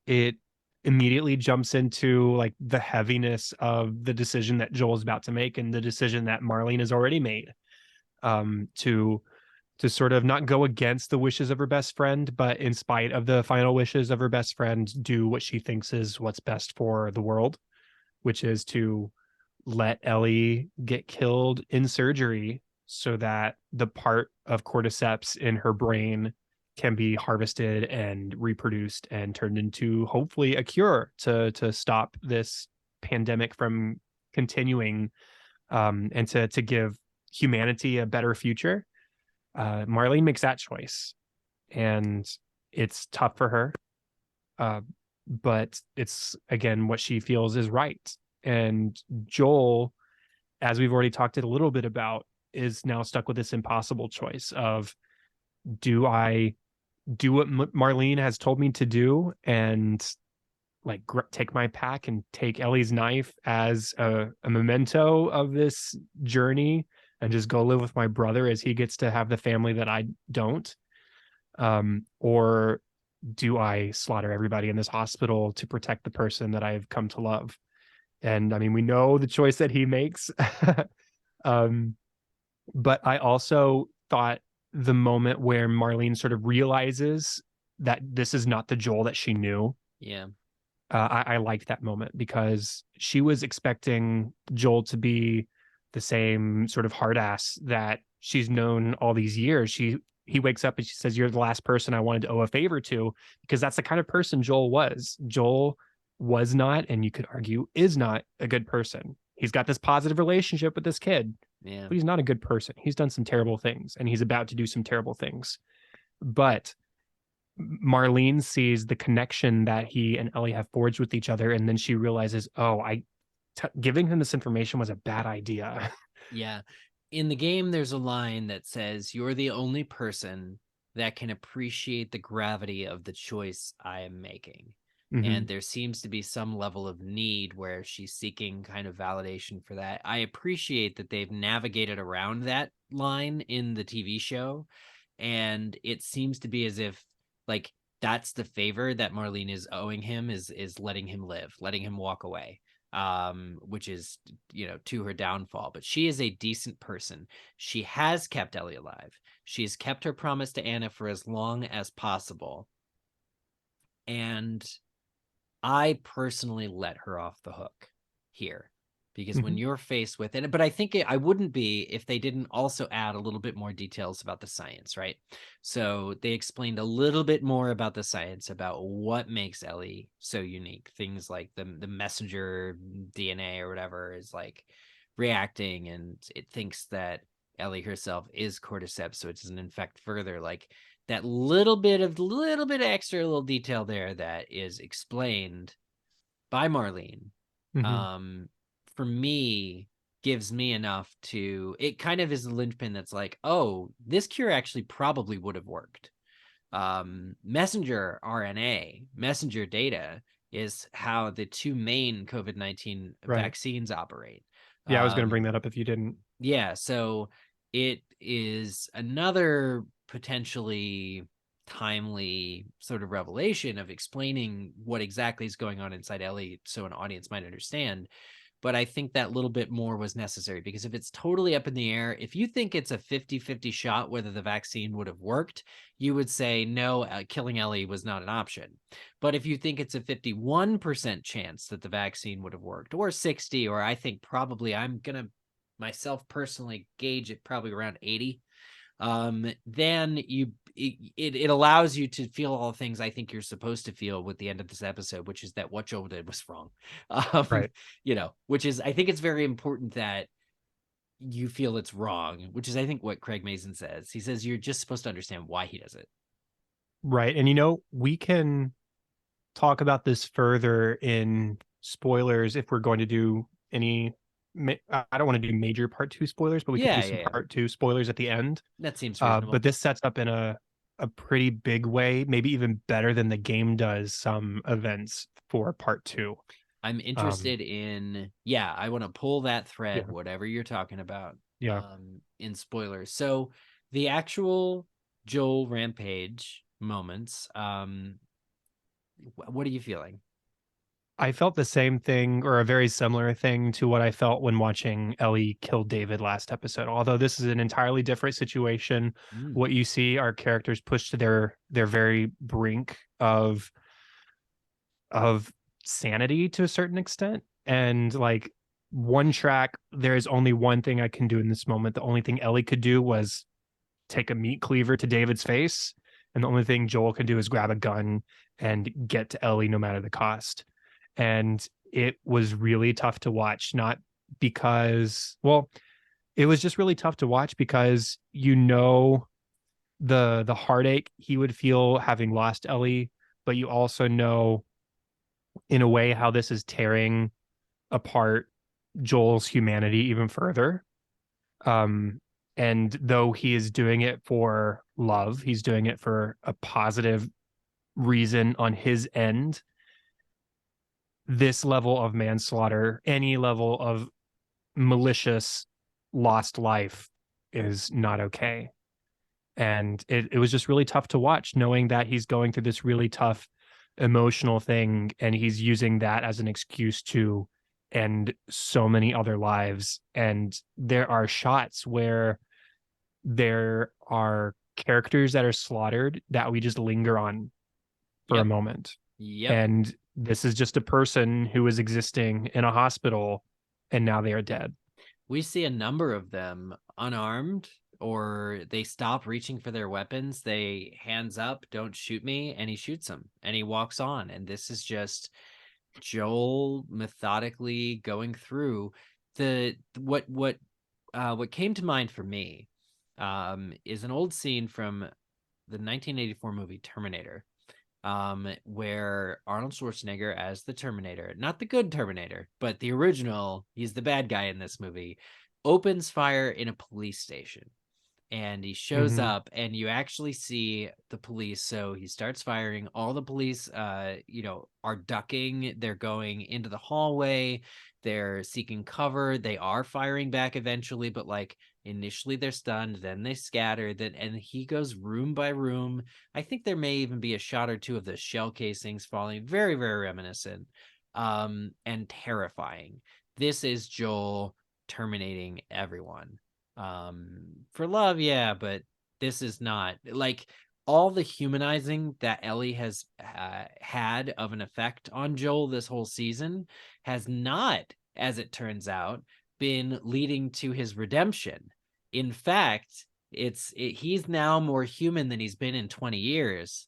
it immediately jumps into like the heaviness of the decision that Joel's about to make and the decision that Marlene has already made, to sort of not go against the wishes of her best friend, but in spite of the final wishes of her best friend, do what she thinks is what's best for the world, which is to let Ellie get killed in surgery so that the part of cordyceps in her brain can be harvested and reproduced and turned into hopefully a cure to stop this pandemic from continuing, and to give humanity a better future. Marlene makes that choice, and it's tough for her. But it's, again, what she feels is right. And Joel, as we've already talked a little bit about, is now stuck with this impossible choice of, do I do what Marlene has told me to do and like take my pack and take Ellie's knife as a memento of this journey and just go live with my brother as he gets to have the family that I don't? Or do I slaughter everybody in this hospital to protect the person that I've come to love? And I mean, we know the choice that he makes. But I also thought the moment where Marlene sort of realizes that this is not the Joel that she knew. Yeah. I liked that moment because she was expecting Joel to be the same sort of hard ass that she's known all these years. He wakes up and she says, "You're the last person I wanted to owe a favor to," because that's the kind of person Joel was. Joel was not, and you could argue is not, a good person. He's got this positive relationship with this kid, Yeah. but he's not a good person. He's done some terrible things, and he's about to do some terrible things. But Marlene sees the connection that he and Ellie have forged with each other, and then she realizes, oh, giving him this information was a bad idea. Yeah. In the game, there's a line that says, "You're the only person that can appreciate the gravity of the choice I am making." And there seems to be some level of need where she's seeking kind of validation for that. I appreciate that they've navigated around that line in the TV show. And it seems to be as if, like, that's the favor that Marlene is owing him, is letting him live, letting him walk away, which is, to her downfall. But she is a decent person. She has kept Ellie alive. She's kept her promise to Anna for as long as possible. And I personally let her off the hook here, because when you're faced with it, but I think I wouldn't be if they didn't also add a little bit more details about the science, right? So they explained a little bit more about the science, about what makes Ellie so unique. Things like the messenger DNA or whatever is like reacting, and it thinks that Ellie herself is cordyceps, so it doesn't infect further. Like that little bit extra little detail there that is explained by Marlene, for me, gives me enough to, it kind of is the linchpin that's like, oh, this cure actually probably would have worked. Messenger RNA, messenger data is how the two main COVID-19 vaccines operate. Yeah, I was going to bring that up if you didn't. Yeah, so it is another potentially timely sort of revelation of explaining what exactly is going on inside Ellie so an audience might understand. But I think that little bit more was necessary, because if it's totally up in the air, if you think it's a 50-50 shot whether the vaccine would have worked, you would say no, killing Ellie was not an option. But if you think it's a 51% chance that the vaccine would have worked, or 60, or I think probably, I'm gonna myself personally gauge it probably around 80, then it allows you to feel all the things I think you're supposed to feel with the end of this episode, which is that what Joel did was wrong. Which is, I think it's very important that you feel it's wrong, which is, I think, what Craig Mazin says. He says you're just supposed to understand why he does it. Right. And we can talk about this further in spoilers if we're going to do any. I don't want to do major part 2 spoilers, but we could do some part 2 spoilers at the end. That seems reasonable. But this sets up in a pretty big way, maybe even better than the game does some events for part 2. I'm interested in, I want to pull that thread, whatever you're talking about, in spoilers. So the actual Joel rampage moments, what are you feeling? I felt the same thing, or a very similar thing to what I felt when watching Ellie kill David last episode. Although this is an entirely different situation. What you see are characters pushed to their very brink of sanity to a certain extent. And like, one track, there is only one thing I can do in this moment. The only thing Ellie could do was take a meat cleaver to David's face. And the only thing Joel can do is grab a gun and get to Ellie no matter the cost. And it was really tough to watch, not because, well, it was just really tough to watch because the heartache he would feel having lost Ellie, but you also know in a way how this is tearing apart Joel's humanity even further. Um, and though he is doing it for love, he's doing it for a positive reason on his end. This level of manslaughter, any level of malicious lost life is not okay. And it was just really tough to watch, knowing that he's going through this really tough emotional thing and he's using that as an excuse to end so many other lives. And there are shots where there are characters that are slaughtered that we just linger on for a Yep. moment. Yep. And this is just a person who is existing in a hospital and now they are dead. We see a number of them unarmed, or they stop reaching for their weapons. They hands up, don't shoot me, and he shoots them and he walks on. And this is just Joel methodically going through the what came to mind for me is an old scene from the 1984 movie Terminator, where Arnold Schwarzenegger as the Terminator, not the good Terminator, but the original, he's the bad guy in this movie, opens fire in a police station. And he shows Mm-hmm. up and you actually see the police. So he starts firing. All the police are ducking. They're going into the hallway. They're seeking cover. They are firing back eventually, but like initially they're stunned, then they scatter, then and he goes room by room. I think there may even be a shot or two of the shell casings falling. Very, very reminiscent. And terrifying. This is Joel terminating everyone for love, yeah, but this is not like all the humanizing that Ellie has had of an effect on Joel this whole season has not, as it turns out, been leading to his redemption. In fact, he's now more human than he's been in 20 years,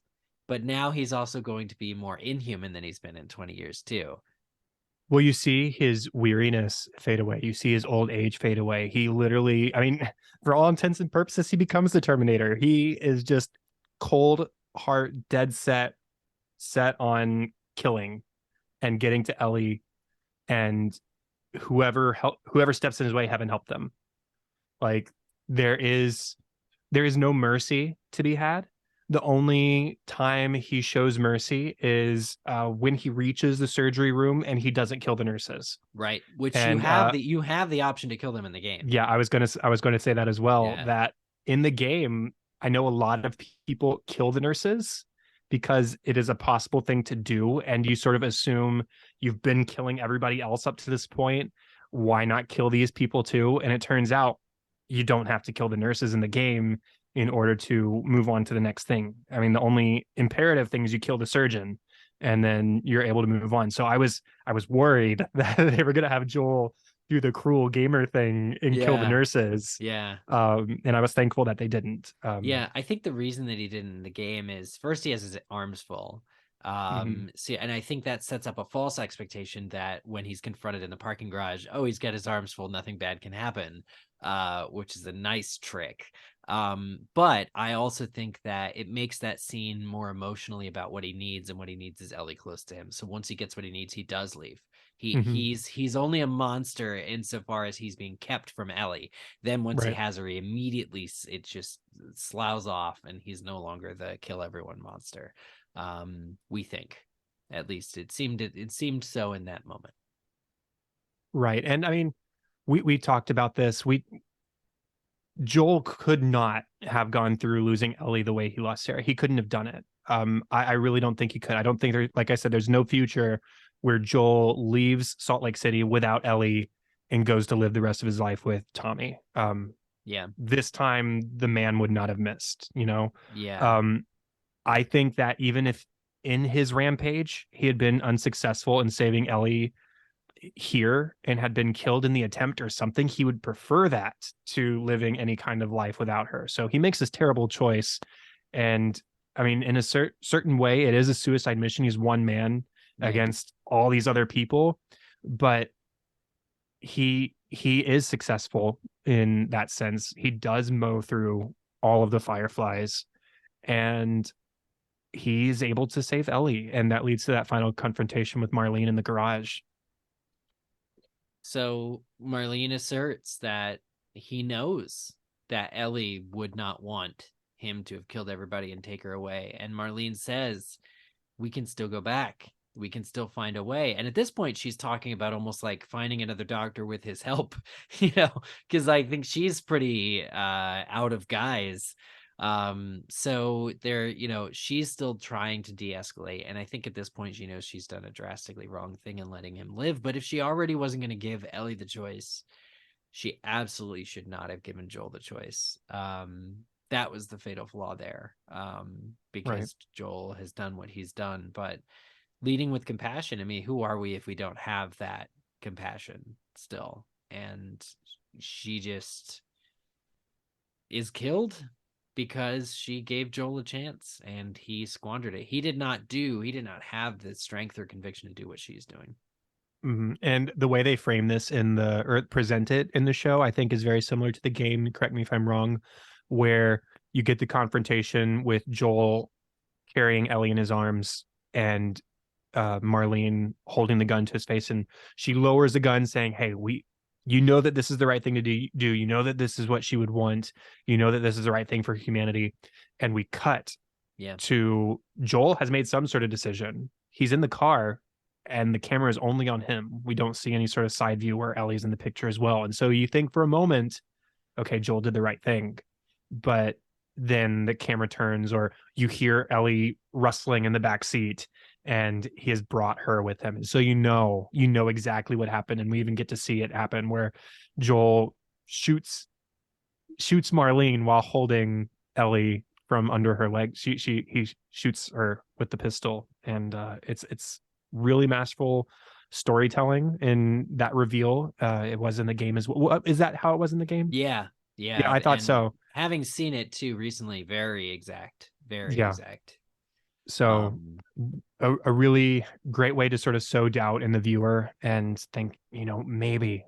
but now he's also going to be more inhuman than he's been in 20 years too. Well, you see his weariness fade away. You see his old age fade away. He literally, I mean, for all intents and purposes, he becomes the Terminator. He is just cold heart, dead set on killing and getting to Ellie, and whoever steps in his way, heaven help them. Like there is there is no mercy to be had. The only time he shows mercy is when he reaches the surgery room and he doesn't kill the nurses. Right, which And you have the option to kill them in the game. yeah, I was gonna say that as well. Yeah. That in the game, I know a lot of people kill the nurses because it is a possible thing to do, and you sort of assume you've been killing everybody else up to this point. Why not kill these people too? And it turns out you don't have to kill the nurses in the game in order to move on to the next thing. I mean, the only imperative thing is you kill the surgeon, and then you're able to move on. So I was worried that they were gonna have Joel do the cruel gamer thing and kill the Yeah. nurses. Yeah. And I was thankful that they didn't. Yeah, I think the reason that he didn't in the game is first he has his arms full. Mhm. See, and I think that sets up a false expectation that when he's confronted in the parking garage, oh, he's got his arms full, nothing bad can happen, which is a nice trick. But I also think that it makes that scene more emotionally about what he needs, and what he needs is Ellie close to him. So once he gets what he needs, he does leave. Mhm. He's only a monster insofar as he's being kept from Ellie. Then once he Right. has her, he immediately it just sloughs off, and he's no longer the kill everyone monster. We think, at least it seemed so in that moment. Right. And I mean, we talked about this. We Joel could not have gone through losing Ellie the way he lost Sarah. He couldn't have done it. I really don't think he could. I don't think there, like I said, there's no future where Joel leaves Salt Lake City without Ellie and goes to live the rest of his life with Tommy. Yeah, This time the man would not have missed, you know. yeah, Um, I think that even if in his rampage he had been unsuccessful in saving Ellie here and had been killed in the attempt or something, he would prefer that to living any kind of life without her. So he makes this terrible choice. And I mean, in a certain way, it is a suicide mission. He's one man yeah, against all these other people. But he is successful in that sense. He does mow through all of the fireflies, and he's able to save Ellie, and that leads to that final confrontation with Marlene in the garage. So Marlene asserts that he knows that Ellie would not want him to have killed everybody and take her away. And Marlene says, we can still go back. We can still find a way. And at this point, she's talking about almost like finding another doctor with his help, because I think she's pretty out of guise. So there, she's still trying to de-escalate. And I think at this point, she knows she's done a drastically wrong thing in letting him live. But if she already wasn't going to give Ellie the choice, she absolutely should not have given Joel the choice. That was the fatal flaw there, because right. Joel has done what he's done. But leading with compassion, I mean, who are we if we don't have that compassion still? And she just is killed because she gave Joel a chance and he squandered it. He did not have the strength or conviction to do what she's doing. Mm-hmm. And the way they frame this or present it in the show, I think is very similar to the game. Correct me if I'm wrong, where you get the confrontation with Joel carrying Ellie in his arms and Marlene holding the gun to his face, and she lowers the gun saying, hey, you know that this is the right thing to do. You know that this is what she would want. You know that this is the right thing for humanity. And we cut to Joel has made some sort of decision. He's in the car and the camera is only on him. We don't see any sort of side view where Ellie's in the picture as well. And so you think for a moment, okay, Joel did the right thing. But then the camera turns, or you hear Ellie rustling in the back seat, and he has brought her with him. And so you know exactly what happened. And we even get to see it happen where Joel shoots Marlene while holding Ellie from under her leg. He shoots her with the pistol, and it's really masterful storytelling in that reveal. It was in the game as well. Is that how it was in the game? Yeah, I thought so. Having seen it too recently, very exact. So a really great way to sort of sow doubt in the viewer and think, maybe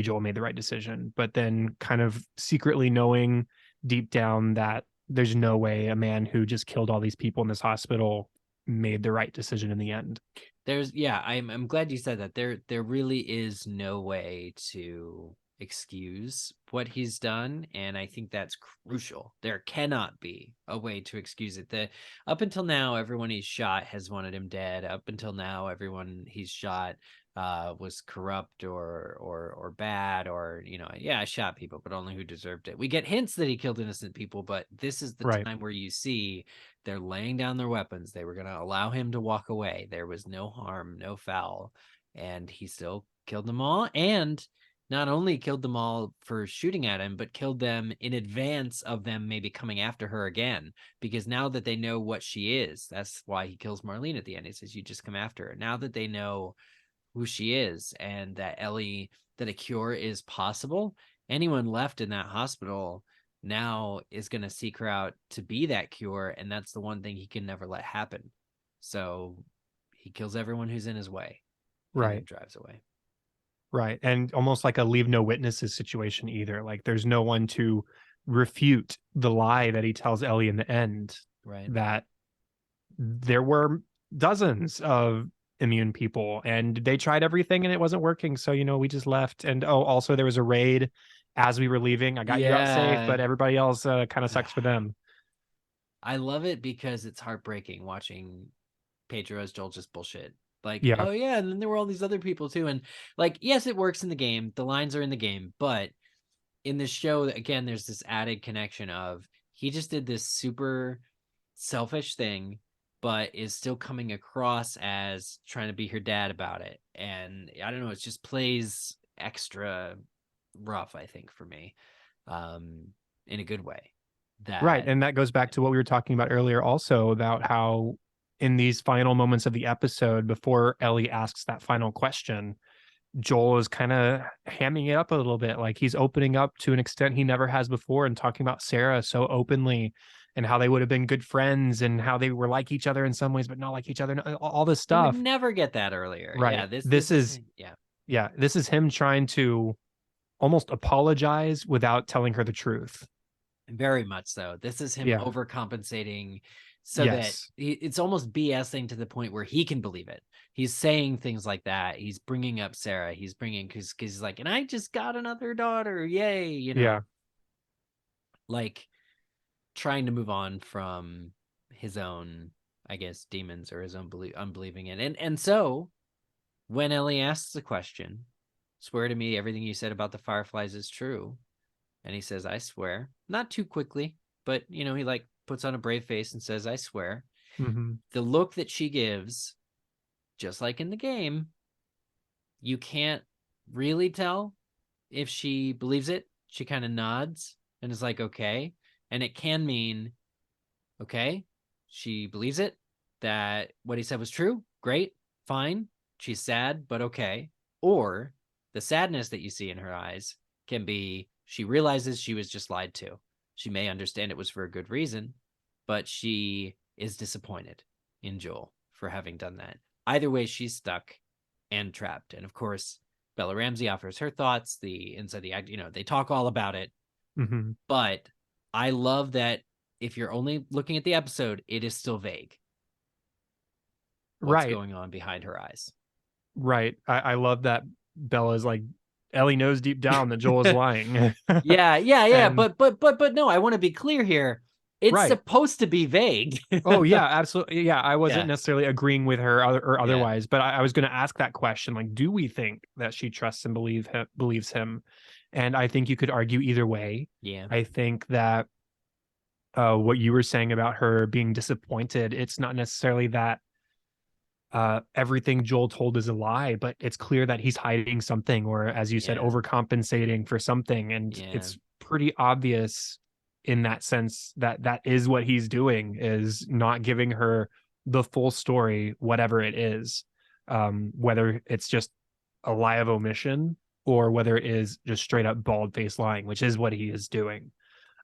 Joel made the right decision, but then kind of secretly knowing deep down that there's no way a man who just killed all these people in this hospital made the right decision in the end. I'm glad you said that. There really is no way to excuse what he's done, and I think that's crucial. There cannot be a way to excuse it. Up until now, everyone he's shot has wanted him dead. Up until now, everyone he's shot was corrupt or bad, or I shot people, but only who deserved it. We get hints that he killed innocent people, but this is the time where you see they're laying down their weapons. They were going to allow him to walk away. There was no harm, no foul, and he still killed them all. And not only killed them all for shooting at him, but killed them in advance of them maybe coming after her again. Because now that they know what she is, that's why he kills Marlene at the end. He says, you just come after her. Now that they know who she is and that that a cure is possible, anyone left in that hospital now is going to seek her out to be that cure. And that's the one thing he can never let happen. So he kills everyone who's in his way. Right. And drives away. Right. And almost like a leave no witnesses situation either. Like there's no one to refute the lie that he tells Ellie in the end. Right. That there were dozens of immune people and they tried everything and it wasn't working. So, we just left. And also there was a raid as we were leaving. I got you out safe, but everybody else kind of sucks for them. I love it because it's heartbreaking watching Pedro as Joel just bullshit. Like, oh yeah, and then there were all these other people too. And like, yes, it works in the game. The lines are in the game, but in the show, again, there's this added connection of he just did this super selfish thing, but is still coming across as trying to be her dad about it. And I don't know, it just plays extra rough, I think, for me, in a good way. Right. And that goes back to what we were talking about earlier also about how in these final moments of the episode, before Ellie asks that final question, Joel is kind of hamming it up a little bit. Like he's opening up to an extent he never has before and talking about Sarah so openly and how they would have been good friends and how they were like each other in some ways, but not like each other. All this stuff. You would never get that earlier. Right. Yeah. This is Yeah, this is him trying to almost apologize without telling her the truth. Very much so. This is him Yeah. overcompensating so that Yes. it's almost BSing to the point where he can believe it. He's saying things like that. He's bringing up Sarah. He's bringing, because he's like, and I just got another daughter. Yay. Yeah. Like trying to move on from his own, I guess, demons or his own unbelieving in. And so when Ellie asks the question, swear to me everything you said about the fireflies is true. And he says, I swear. Not too quickly, but he like puts on a brave face and says, I swear. Mm-hmm. The look that she gives, just like in the game, you can't really tell if she believes it. She kind of nods and is like, okay. And it can mean, okay, she believes it, that what he said was true. Great, fine. She's sad, but okay. Or the sadness that you see in her eyes can be she realizes she was just lied to. She may understand it was for a good reason, but she is disappointed in Joel for having done that. Either way, she's stuck and trapped. And of course, Bella Ramsey offers her thoughts. The inside the act, they talk all about it. Mm-hmm. But I love that if you're only looking at the episode, it is still vague what's Right. going on behind her eyes. Right. I love that Bella's like, Ellie knows deep down that Joel is lying. Yeah. And But no, I want to be clear here. It's right. supposed to be vague. Oh yeah, absolutely. Yeah, I wasn't Yeah. necessarily agreeing with her or Yeah. otherwise, but I was going to ask that question. Like, do we think that she trusts and believes him? And I think you could argue either way. Yeah. I think that what you were saying about her being disappointed, it's not necessarily that everything Joel told is a lie, but it's clear that he's hiding something, or as you said, Yeah. overcompensating for something. And Yeah. it's pretty obvious in that sense that that is what he's doing, is not giving her the full story, whatever it is, whether it's just a lie of omission or whether it is just straight up bald face lying, which is what he is doing.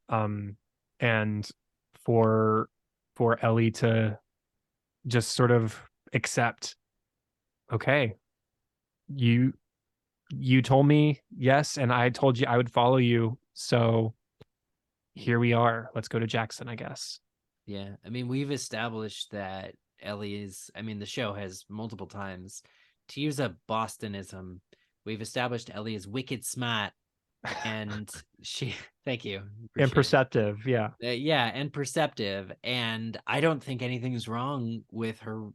And for Ellie to just sort of accept, okay, you told me yes, and I told you I would follow you, so here we are, let's go to Jackson, I guess. Yeah. I mean, we've established that Ellie is, I mean, the show has multiple times, to use a Bostonism, we've established Ellie is wicked smart. And she, thank you. And Appreciate it. perceptive, yeah. Yeah, and perceptive. And I don't think anything's wrong with her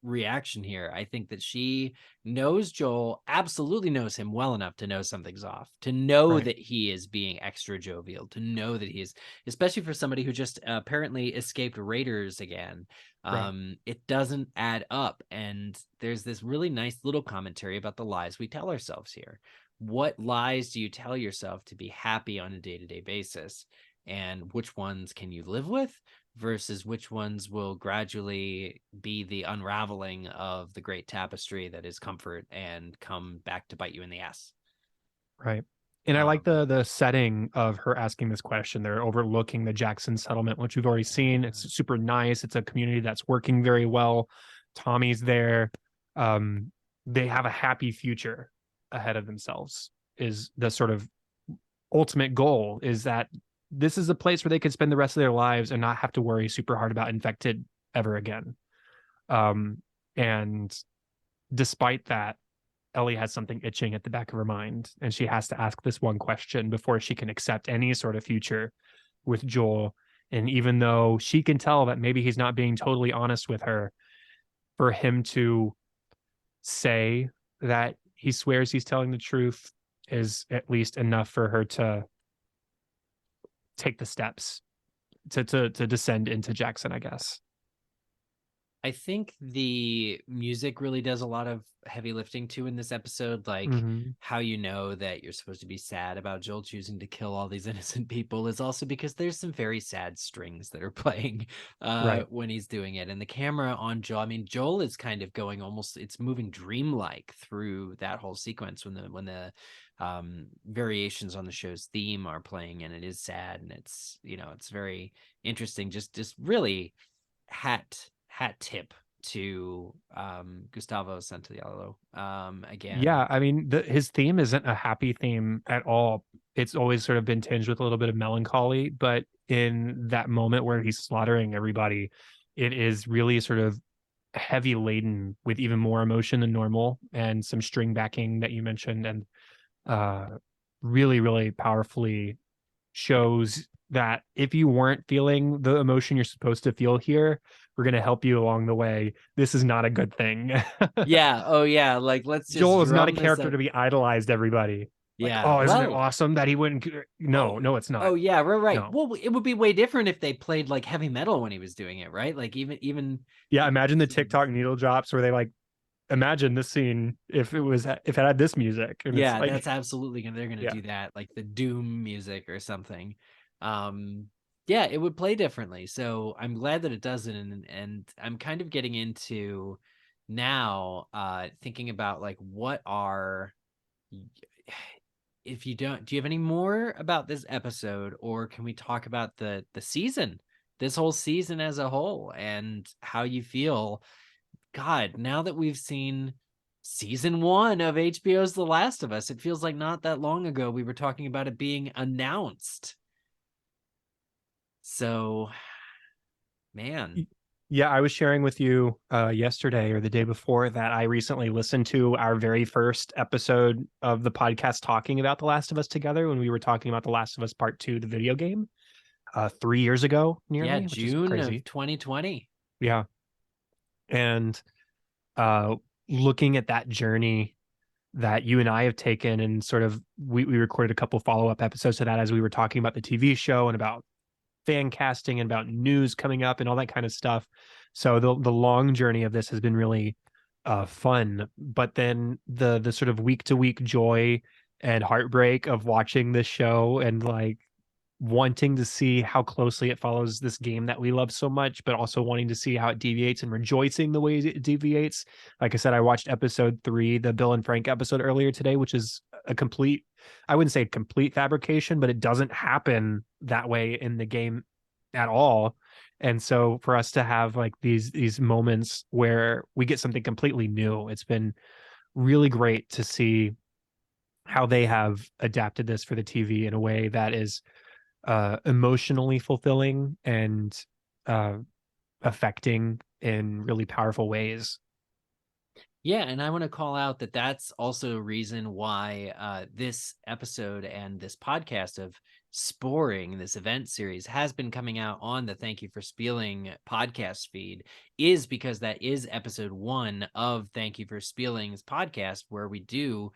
reaction here. I think that she knows Joel, absolutely knows him well enough to know something's off, to know Right. that he is being extra jovial, to know that he is, especially for somebody who just apparently escaped raiders again. Right. It doesn't add up. And there's this really nice little commentary about the lies we tell ourselves here. What lies do you tell yourself to be happy on a day-to-day basis? And which ones can you live with versus which ones will gradually be the unraveling of the great tapestry that is comfort and come back to bite you in the ass. Right. And I like Um, the setting of her asking this question. They're overlooking the Jackson settlement, which we've already seen. It's super nice. It's a community that's working very well. Tommy's there. They have a happy future ahead of themselves, is the sort of ultimate goal, is that this is a place where they could spend the rest of their lives and not have to worry super hard about infected ever again. And despite that, Ellie has something itching at the back of her mind, and she has to ask this one question before she can accept any sort of future with Joel. And even though she can tell that maybe he's not being totally honest with her, for him to say that he swears he's telling the truth is at least enough for her to take the steps to descend into Jackson, I guess. I think the music really does a lot of heavy lifting too in this episode, like Mm-hmm. how you know that you're supposed to be sad about Joel choosing to kill all these innocent people is also because there's some very sad strings that are playing Right. when he's doing it. And the camera on Joel, I mean, Joel is kind of going almost, it's moving dreamlike through that whole sequence when the variations on the show's theme are playing, and it is sad, and it's it's very interesting, just really hat tip to Gustavo Santaolalla again. Yeah, I mean, his theme isn't a happy theme at all. It's always sort of been tinged with a little bit of melancholy, but in that moment where he's slaughtering everybody, it is really sort of heavy laden with even more emotion than normal and some string backing that you mentioned, and uh, really, really powerfully shows that if you weren't feeling the emotion you're supposed to feel here, we're going to help you along the way. This is not a good thing. Yeah. Oh yeah. Like let's just Joel is not a drum this character up. to be idolized, everybody. Like, Yeah. oh, isn't it Well, awesome that he wouldn't? No, oh, no, it's not. oh yeah, right. No. Well, it would be way different if they played like heavy metal when he was doing it, right? Like even Yeah, imagine the scenes. TikTok needle drops where they like imagine this scene if it had this music and it's Yeah, like that's absolutely gonna they're gonna yeah. do that, like the Doom music or something. Um, yeah, it would play differently. So I'm glad that it doesn't, and I'm kind of getting into now thinking about like what are if you don't do you have any more about this episode, or can we talk about the season, this whole season as a whole, and how you feel? God, now that we've seen season 1 of HBO's The Last of Us, it feels like not that long ago we were talking about it being announced. So, man. Yeah, I was sharing with you yesterday or the day before that I recently listened to our very first episode of the podcast talking about The Last of Us together when we were talking about The Last of Us Part 2, the video game, 3 years ago, Yeah, nearly, which is June of crazy. 2020. Yeah. And uh, looking at that journey that you and I have taken, and sort of we recorded a couple follow-up episodes to that as we were talking about the TV show and about fan casting and about news coming up and all that kind of stuff. So the long journey of this has been really fun. But then the sort of week to week joy and heartbreak of watching this show and like wanting to see how closely it follows this game that we love so much, but also wanting to see how it deviates and rejoicing the way it deviates. Like I said, I watched episode 3, the Bill and Frank episode earlier today, which is a complete, I wouldn't say complete fabrication, but it doesn't happen that way in the game at all. And so for us to have like these moments where we get something completely new, it's been really great to see how they have adapted this for the TV in a way that is emotionally fulfilling and uh, affecting in really powerful ways. Yeah, and I want to call out that that's also a reason why this episode and this podcast of Spore-ing, this event series, has been coming out on the Thank You for Spieling podcast feed, is because that is episode 1 of Thank You for Spieling's podcast, where we do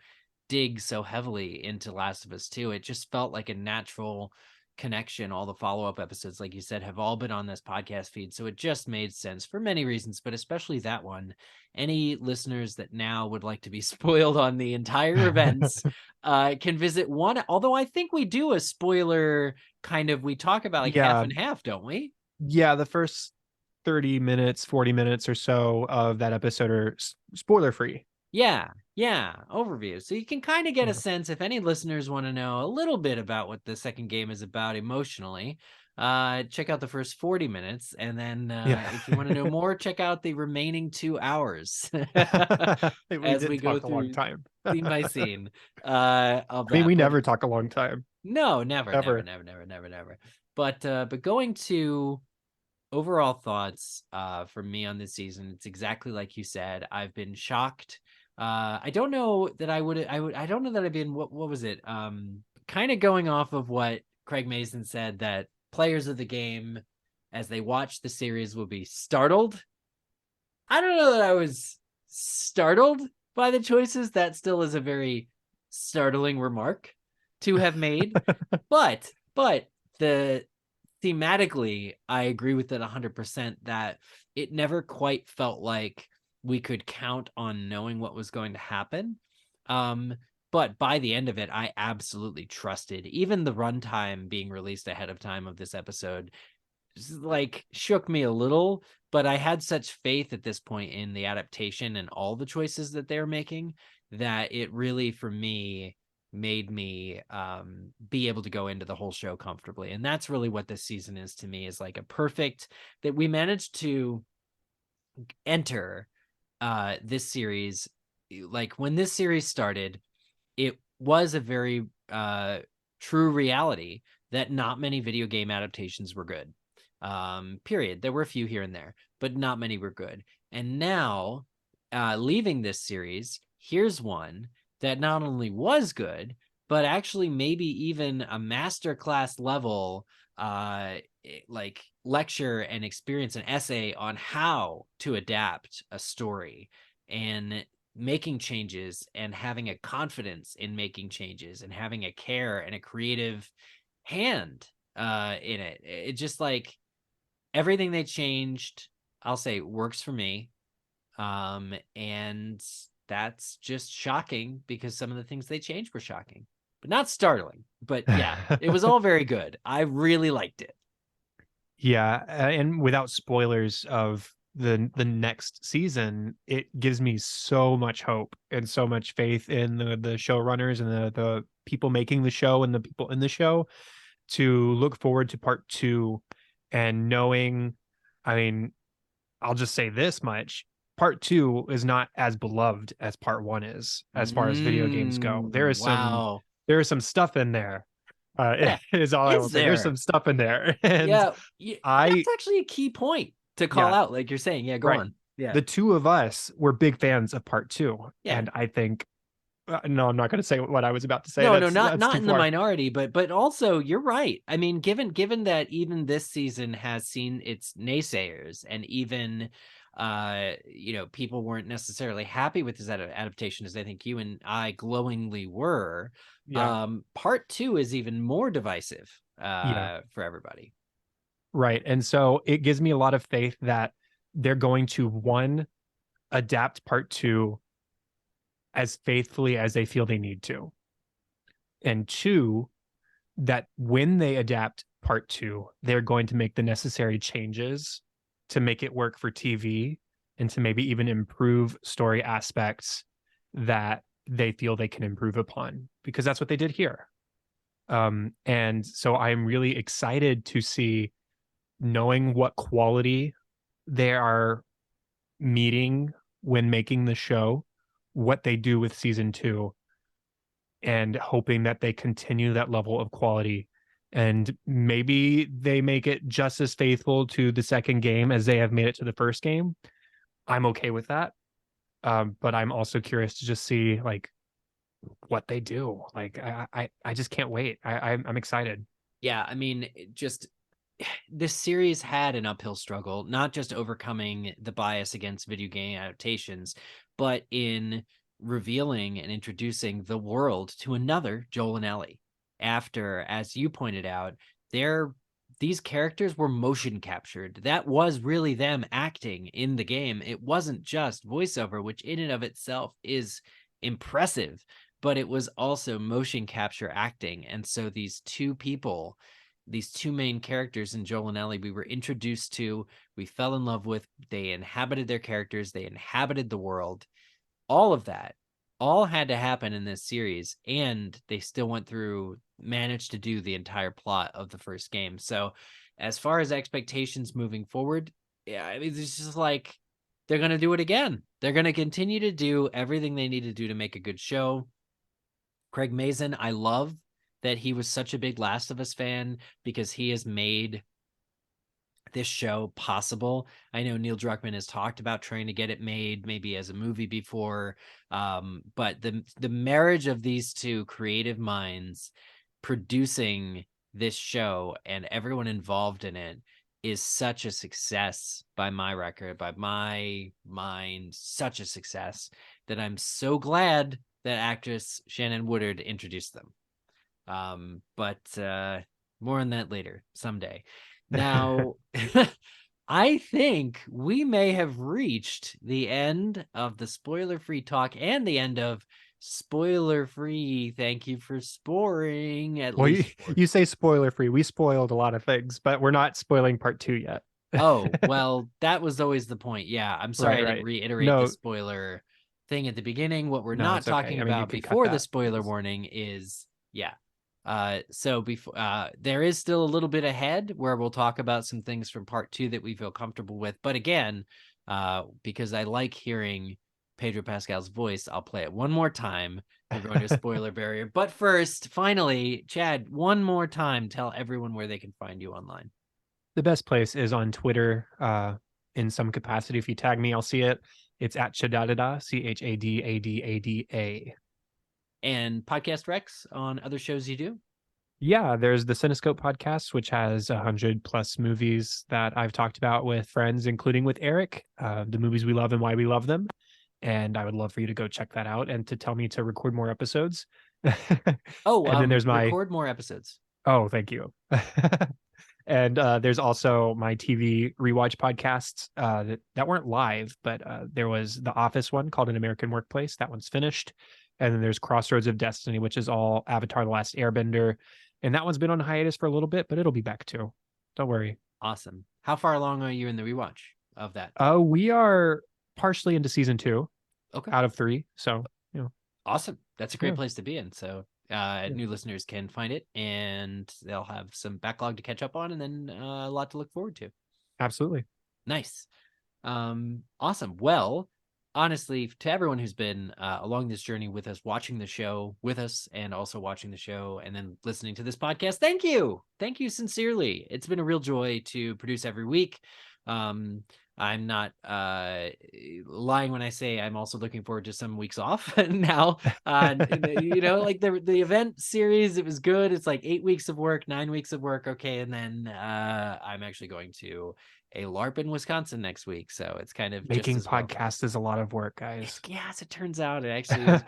dig so heavily into Last of Us 2. It just felt like a natural connection. All the follow-up episodes, like you said, have all been on this podcast feed, so it just made sense for many reasons, but especially that one. Any listeners that now would like to be spoiled on the entire events can visit one, although I think we do a spoiler kind of, we talk about like half Yeah, and half, don't we? yeah. The first 30 minutes, 40 minutes or so of that episode are spoiler free. Yeah, overview. So you can kind of get a Yeah. sense if any listeners want to know a little bit about what the second game is about emotionally. Check out the first 40 minutes, and then Yeah. if you want to know more, check out the remaining 2 hours We as did we go talk a long through time. scene by scene of I mean, that. we But never talk a long time. no, never, never, Ever. never, never, never, never. But going to overall thoughts for me on this season, it's exactly like you said. I've been shocked. I don't know that I don't know that I've been, what was it? Kind of going off of what Craig Mason said, that players of the game as they watch the series will be startled. I don't know that I was startled by the choices. That still is a very startling remark to have made. But the thematically, I agree with it 100% that it never quite felt like we could count on knowing what was going to happen. Um, but by the end of it, I absolutely trusted. Even the runtime being released ahead of time of this episode like shook me a little, but I had such faith at this point in the adaptation and all the choices that they're making that it really, for me, made me be able to go into the whole show comfortably. And that's really what this season is to me, is like a perfect, that we managed to enter this series. Like when this series started, it was a very true reality that not many video game adaptations were good. Period. There were a few here and there, but not many were good. And now, leaving this series, here's one that not only was good, but actually maybe even a masterclass level like lecture and experience, an essay on how to adapt a story and making changes and having a confidence in making changes and having a care and a creative hand in it. It just like everything they changed, I'll say, works for me. And that's just shocking because some of the things they changed were shocking, but not startling. But yeah, it was all very good. I really liked it. Yeah, and without spoilers of the next season, it gives me so much hope and so much faith in the showrunners and the people making the show and the people in the show to look forward to part 2 and knowing, I mean, I'll just say this much. Part 2 is not as beloved as part 1 is as far as video games go. Wow. There is some stuff in there. Is all I will Is say. There's there? some stuff in there. And Yeah, I that's actually a key point to call yeah, out, like you're saying. Yeah, go right. on. Yeah. The two of us were big fans of part 2. Yeah. And I think no, I'm not going to say what I was about to say. No, That's not too in the far. minority, but also you're right. I mean, given that even this season has seen its naysayers, and even people weren't necessarily happy with this adaptation, as I think you and I glowingly were. Yeah. Part 2 is even more divisive Yeah. for everybody. Right. And so it gives me a lot of faith that they're going to, one, adapt part 2 as faithfully as they feel they need to. And two, that when they adapt part 2, they're going to make the necessary changes to make it work for TV and to maybe even improve story aspects that they feel they can improve upon, because that's what they did here. And so I'm really excited to see, knowing what quality they are meeting when making the show, what they do with season 2, and hoping that they continue that level of quality. And maybe they make it just as faithful to the second game as they have made it to the first game. I'm okay with that. But I'm also curious to just see like what they do. Like I just can't wait. I'm excited. Yeah, I mean, just this series had an uphill struggle, not just overcoming the bias against video game adaptations, but in revealing and introducing the world to another Joel and Ellie. After, as you pointed out, these characters were motion captured. That was really them acting in the game. It wasn't just voiceover, which in and of itself is impressive, but it was also motion capture acting. And so these two people, these two main characters in Joel and Ellie, we were introduced to, we fell in love with, they inhabited their characters, they inhabited the world. All of that all had to happen in this series, and they still managed to do the entire plot of the first game. So as far as expectations moving forward, yeah, I mean, it's just like they're going to do it again. They're going to continue to do everything they need to do to make a good show. Craig Mazin, I love that he was such a big Last of Us fan, because he has made this show possible. I know Neil Druckmann has talked about trying to get it made maybe as a movie before, but the marriage of these two creative minds producing this show and everyone involved in it is such a success by my record, by my mind, such a success that I'm so glad that actress Shannon Woodard introduced them. But more on that later someday. Now, I think we may have reached the end of the spoiler-free talk and the end of spoiler-free. Thank you for sporing. At Well, least you say spoiler free. We spoiled a lot of things, but we're not spoiling part 2 yet. Oh, well, that was always the point. Yeah, I'm sorry Right, I didn't right. reiterate the No, spoiler thing at the beginning. What we're no, not it's okay. talking I mean, you about can cut before the that. spoiler warning is, yeah. So before there is still a little bit ahead where we'll talk about some things from part 2 that we feel comfortable with. But again, because I like hearing Pedro Pascal's voice. I'll play it one more time. We're going to a spoiler barrier. But first, finally, Chad, one more time, tell everyone where they can find you online. The best place is on Twitter, in some capacity. If you tag me, I'll see it. It's at Chadadada, Chadadada. And podcast recs on other shows you do? Yeah, there's the Cinescope podcast, which has 100+ movies that I've talked about with friends, including with Eric, the movies we love and why we love them. And I would love for you to go check that out and to tell me to record more episodes. Oh, and then there's my record more episodes. Oh, thank you. And there's also my TV rewatch podcasts that weren't live, but there was the Office one called An American Workplace. That one's finished. And then there's Crossroads of Destiny, which is all Avatar: The Last Airbender. And that one's been on hiatus for a little bit, but it'll be back too. Don't worry. Awesome. How far along are you in the rewatch of that? We are partially into season 2. Okay. Out of 3. So, awesome. That's a great place to be in. So new listeners can find it, and they'll have some backlog to catch up on, and then a lot to look forward to. Absolutely. Nice. Awesome. Well, honestly, to everyone who's been along this journey with us, watching the show with us, and also watching the show and then listening to this podcast, thank you sincerely. It's been a real joy to produce every week. I'm not lying when I say I'm also looking forward to some weeks off now. Like the event series, it was good. It's like 8 weeks of work, 9 weeks of work. Okay. And then I'm actually going to a LARP in Wisconsin next week. So it's kind of making just podcasts is a lot of work, guys. As it turns out, it actually is.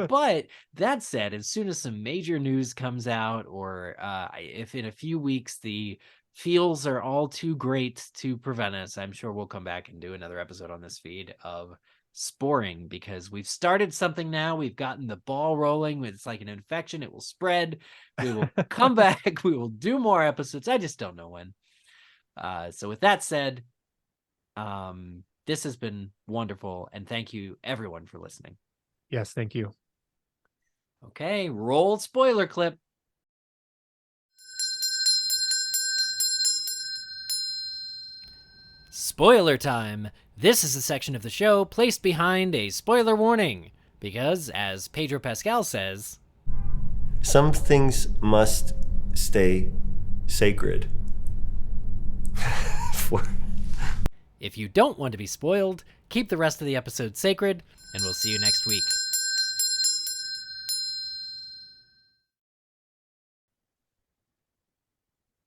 But that said, as soon as some major news comes out, or if in a few weeks the feels are all too great to prevent us, I'm sure we'll come back and do another episode on this feed of Spore-ing, because we've started something now. We've gotten the ball rolling. It's like an infection. It will spread. We will come back. We will do more episodes. I just don't know when. So with that said, this has been wonderful, and thank you everyone for listening. Yes, thank you. Okay, roll spoiler clip. Spoiler time. This is a section of the show placed behind a spoiler warning, because, as Pedro Pascal says, some things must stay sacred. If you don't want to be spoiled, keep the rest of the episode sacred, and we'll see you next week.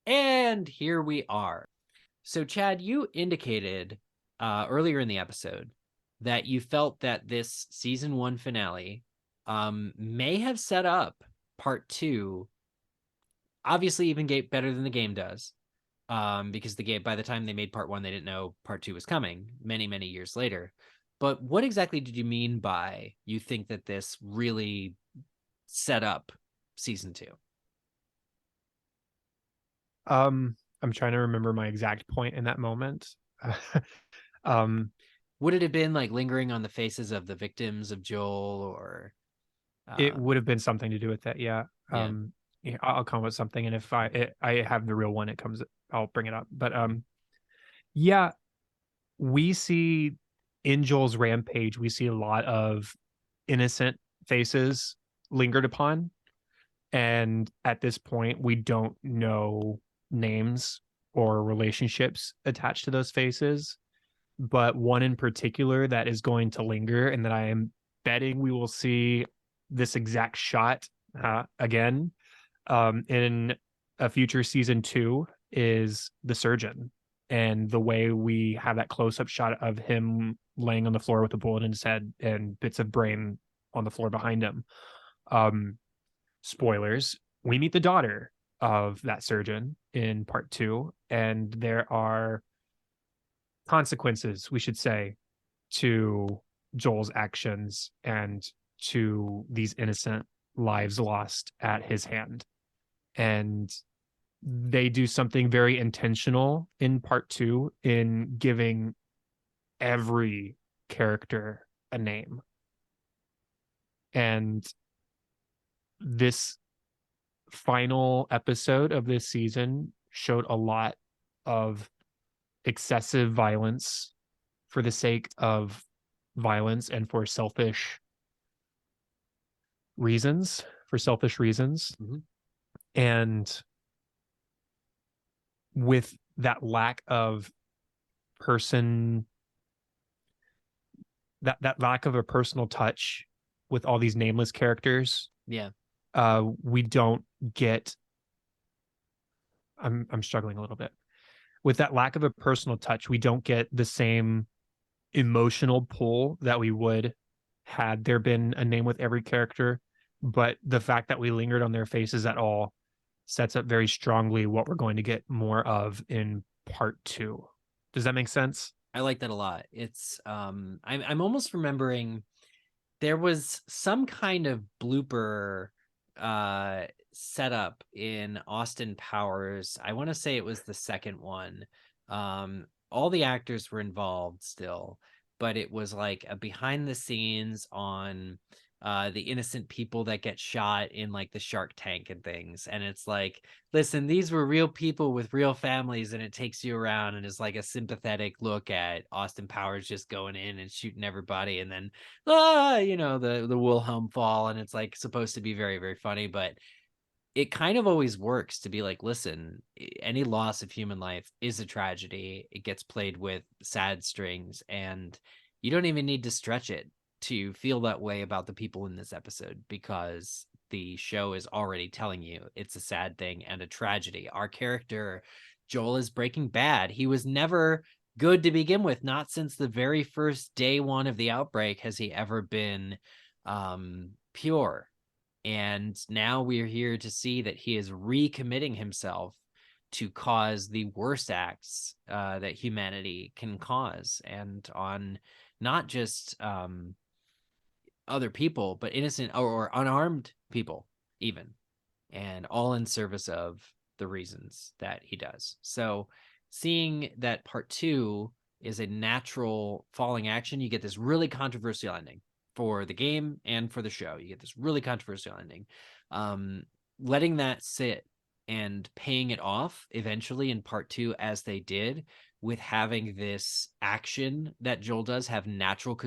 And here we are. So, Chad, you indicated earlier in the episode that you felt that this season 1 finale may have set up part 2, obviously even better than the game does. Because the game, by the time they made part 1, they didn't know part 2 was coming many, many years later. But what exactly did you mean by you think that this really set up season 2? I'm trying to remember my exact point in that moment. Would it have been like lingering on the faces of the victims of Joel, or it would have been something to do with that? Yeah. Yeah, I'll come with something, and if I have the real one, I'll bring it up. But yeah, we see in Joel's rampage, we see a lot of innocent faces lingered upon, and at this point, we don't know names or relationships attached to those faces, but one in particular that is going to linger, and that I am betting we will see this exact shot again in a future season 2, is the surgeon, and the way we have that close-up shot of him laying on the floor with a bullet in his head and bits of brain on the floor behind him. Spoilers, we meet the daughter of that surgeon in part 2, and there are consequences, we should say, to Joel's actions and to these innocent lives lost at his hand. And they do something very intentional in part 2 in giving every character a name. And this final episode of this season showed a lot of excessive violence for the sake of violence and for selfish reasons, Mm-hmm. And with that lack of person, that lack of a personal touch with all these nameless characters, Yeah. we don't get. I'm struggling a little bit with that lack of a personal touch. We don't get the same emotional pull that we would had there been a name with every character. But the fact that we lingered on their faces at all sets up very strongly what we're going to get more of in part 2. Does that make sense? I like that a lot. It's I'm almost remembering there was some kind of blooper setup in Austin Powers. I want to say it was the second one. All the actors were involved still, but it was like a behind the scenes on the innocent people that get shot in like the Shark Tank and things. And it's like, listen, these were real people with real families, and it takes you around and is like a sympathetic look at Austin Powers just going in and shooting everybody, and then the Wilhelm fall, and it's like supposed to be very, very funny, but it kind of always works to be like, listen, any loss of human life is a tragedy. It gets played with sad strings, and you don't even need to stretch it to feel that way about the people in this episode, because the show is already telling you it's a sad thing and a tragedy. Our character, Joel, is breaking bad. He was never good to begin with. Not since the very first day one of the outbreak has he ever been pure. And now we're here to see that he is recommitting himself to cause the worst acts that humanity can cause, and on not just other people, but innocent or unarmed people even, and all in service of the reasons that he does. So seeing that part 2 is a natural falling action, you get this really controversial ending for the game and for the show. You get this really controversial ending. Letting that sit and paying it off eventually in part 2, as they did, with having this action that Joel does have natural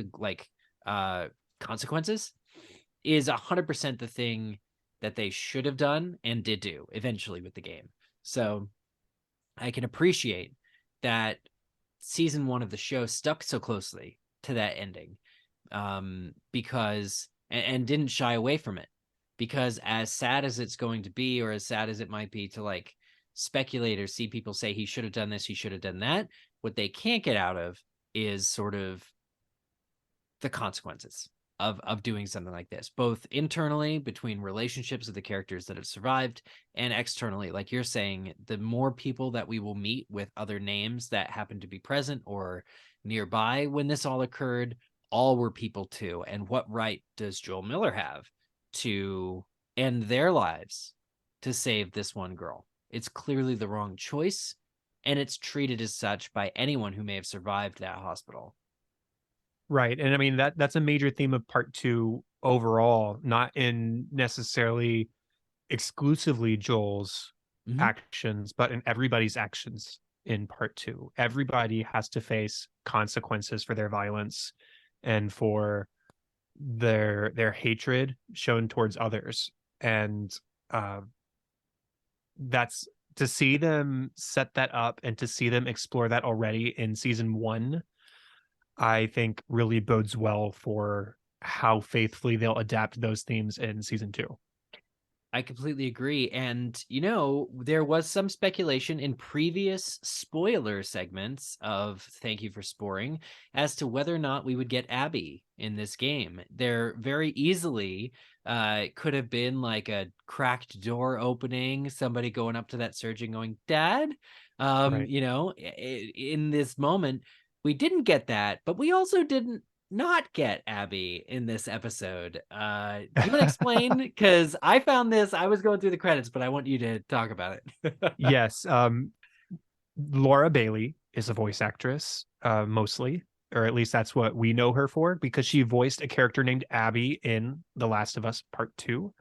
consequences, is 100% the thing that they should have done and did do eventually with the game. So I can appreciate that season 1 of the show stuck so closely to that ending, because and didn't shy away from it, because as sad as it's going to be, or as sad as it might be to like speculate or see people say he should have done this, he should have done that, what they can't get out of is sort of the consequences of doing something like this, both internally between relationships of the characters that have survived, and externally, like you're saying, the more people that we will meet with other names that happen to be present or nearby when this all occurred, all were people too. And what right does Joel Miller have to end their lives to save this one girl? It's clearly the wrong choice, and it's treated as such by anyone who may have survived that hospital. Right. And I mean, that's a major theme of part 2 overall, not in necessarily exclusively Joel's actions, but in everybody's actions in part 2. Everybody has to face consequences for their violence and for their hatred shown towards others. And that's to see them set that up and to see them explore that already in season 1, I think really bodes well for how faithfully they'll adapt those themes in season 2. I completely agree. And, there was some speculation in previous spoiler segments of Thank You For Spore-ing as to whether or not we would get Abby in this game. There very easily could have been like a cracked door opening, somebody going up to that surgeon going, "Dad," Right. in this moment. We didn't get that, but we also didn't not get Abby in this episode. Do you want to explain? Because I found this, I was going through the credits, but I want you to talk about it. Yes. Laura Bailey is a voice actress, mostly, or at least that's what we know her for, because she voiced a character named Abby in The Last of Us Part 2.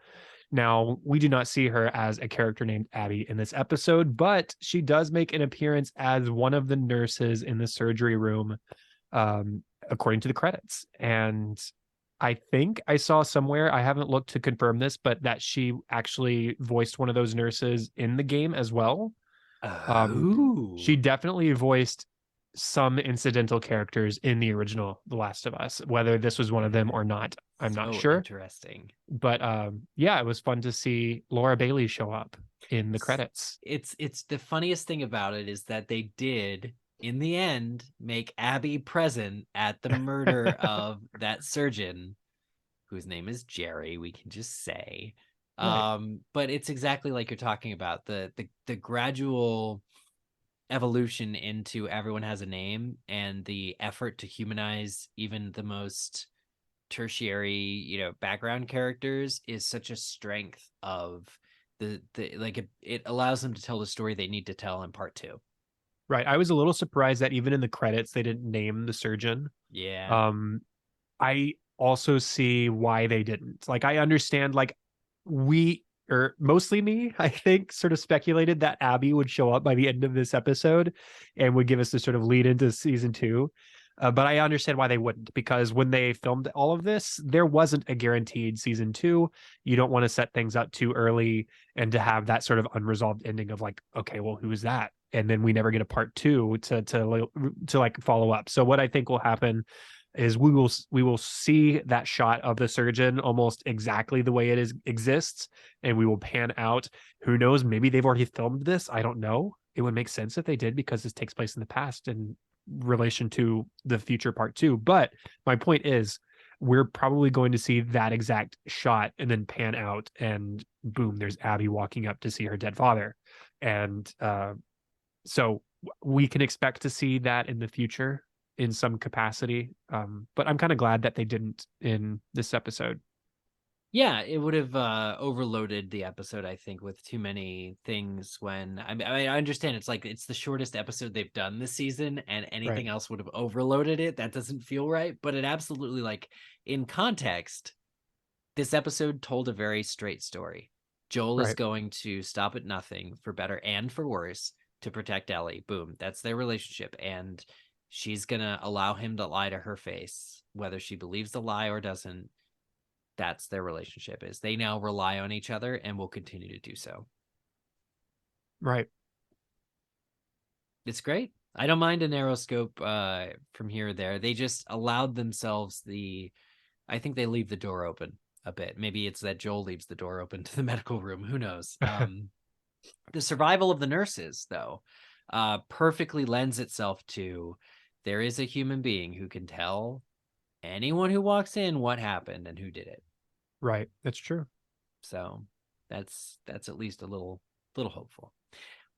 Now, we do not see her as a character named Abby in this episode, but she does make an appearance as one of the nurses in the surgery room according to the credits. And I think I saw somewhere, I haven't looked to confirm this, but that she actually voiced one of those nurses in the game as well. She definitely voiced some incidental characters in the original The Last of Us. Whether this was one of them or not, I'm not sure. Interesting. But yeah, it was fun to see Laura Bailey show up in the credits. It's the funniest thing about it is that they did, in the end, make Abby present at the murder of that surgeon, whose name is Jerry, we can just say. Right. But it's exactly like you're talking about, the gradual evolution into everyone has a name, and the effort to humanize even the most tertiary, background characters is such a strength of the like it allows them to tell the story they need to tell in part 2. Right. I was a little surprised that even in the credits they didn't name the surgeon. Yeah. I also see why they didn't. Like, I understand, like, or mostly me, I think, sort of speculated that Abby would show up by the end of this episode and would give us the sort of lead into season 2. But I understand why they wouldn't, because when they filmed all of this, there wasn't a guaranteed season 2. You don't want to set things up too early and to have that sort of unresolved ending of like, okay, well, who is that? And then we never get a part 2 to like follow up. So what I think will happen is we will see that shot of the surgeon almost exactly the way it exists, and we will pan out. Who knows? Maybe they've already filmed this. I don't know. It would make sense if they did, because this takes place in the past in relation to the future part 2. But my point is, we're probably going to see that exact shot and then pan out, and boom, there's Abby walking up to see her dead father. And so we can expect to see that in the future in some capacity. But I'm kind of glad that they didn't in this episode. Yeah, it would have overloaded the episode, I think, with too many things. When I understand it's like it's the shortest episode they've done this season, and anything else would have overloaded it. That doesn't feel right, but it absolutely, like, in context, this episode told a very straight story. Joel is going to stop at nothing, for better and for worse, to protect Ellie. Boom, that's their relationship, and she's gonna allow him to lie to her face, whether she believes the lie or doesn't. That's their relationship, is they now rely on each other and will continue to do so. Right. It's great. I don't mind a narrow scope from here or there. They just allowed themselves I think they leave the door open a bit. Maybe it's that Joel leaves the door open to the medical room. Who knows? The survival of the nurses, though, perfectly lends itself to, there is a human being who can tell anyone who walks in what happened and who did it. Right. That's true. So that's at least a little hopeful.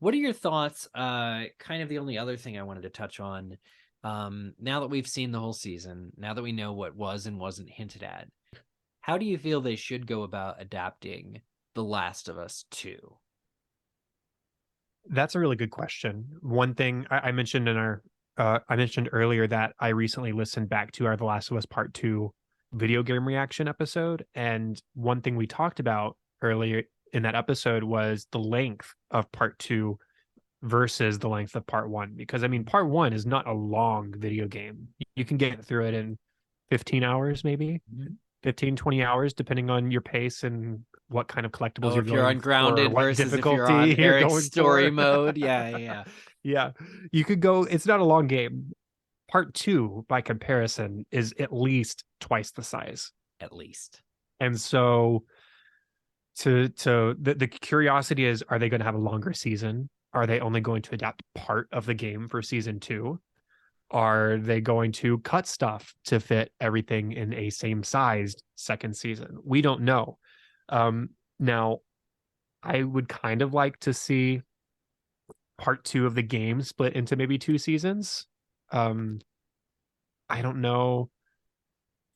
What are your thoughts? Kind of the only other thing I wanted to touch on, now that we've seen the whole season, now that we know what was and wasn't hinted at, how do you feel they should go about adapting The Last of Us 2? That's a really good question. One thing I mentioned I mentioned earlier that I recently listened back to our The Last of Us Part 2 video game reaction episode. And one thing we talked about earlier in that episode was the length of Part 2 versus the length of Part 1. Because, I mean, Part 1 is not a long video game. You can get through it in 15 hours, maybe 15, 20 hours, depending on your pace and what kind of collectibles if you're on grounded versus if you're on Eric's story mode. Yeah. You could go, it's not a long game. Part 2, by comparison, is at least twice the size. At least. And so the curiosity is, are they going to have a longer season? Are they only going to adapt part of the game for season 2? Are they going to cut stuff to fit everything in a same sized second season? We don't know. Now, I would kind of like to see part 2 of the game split into maybe 2 seasons. I don't know,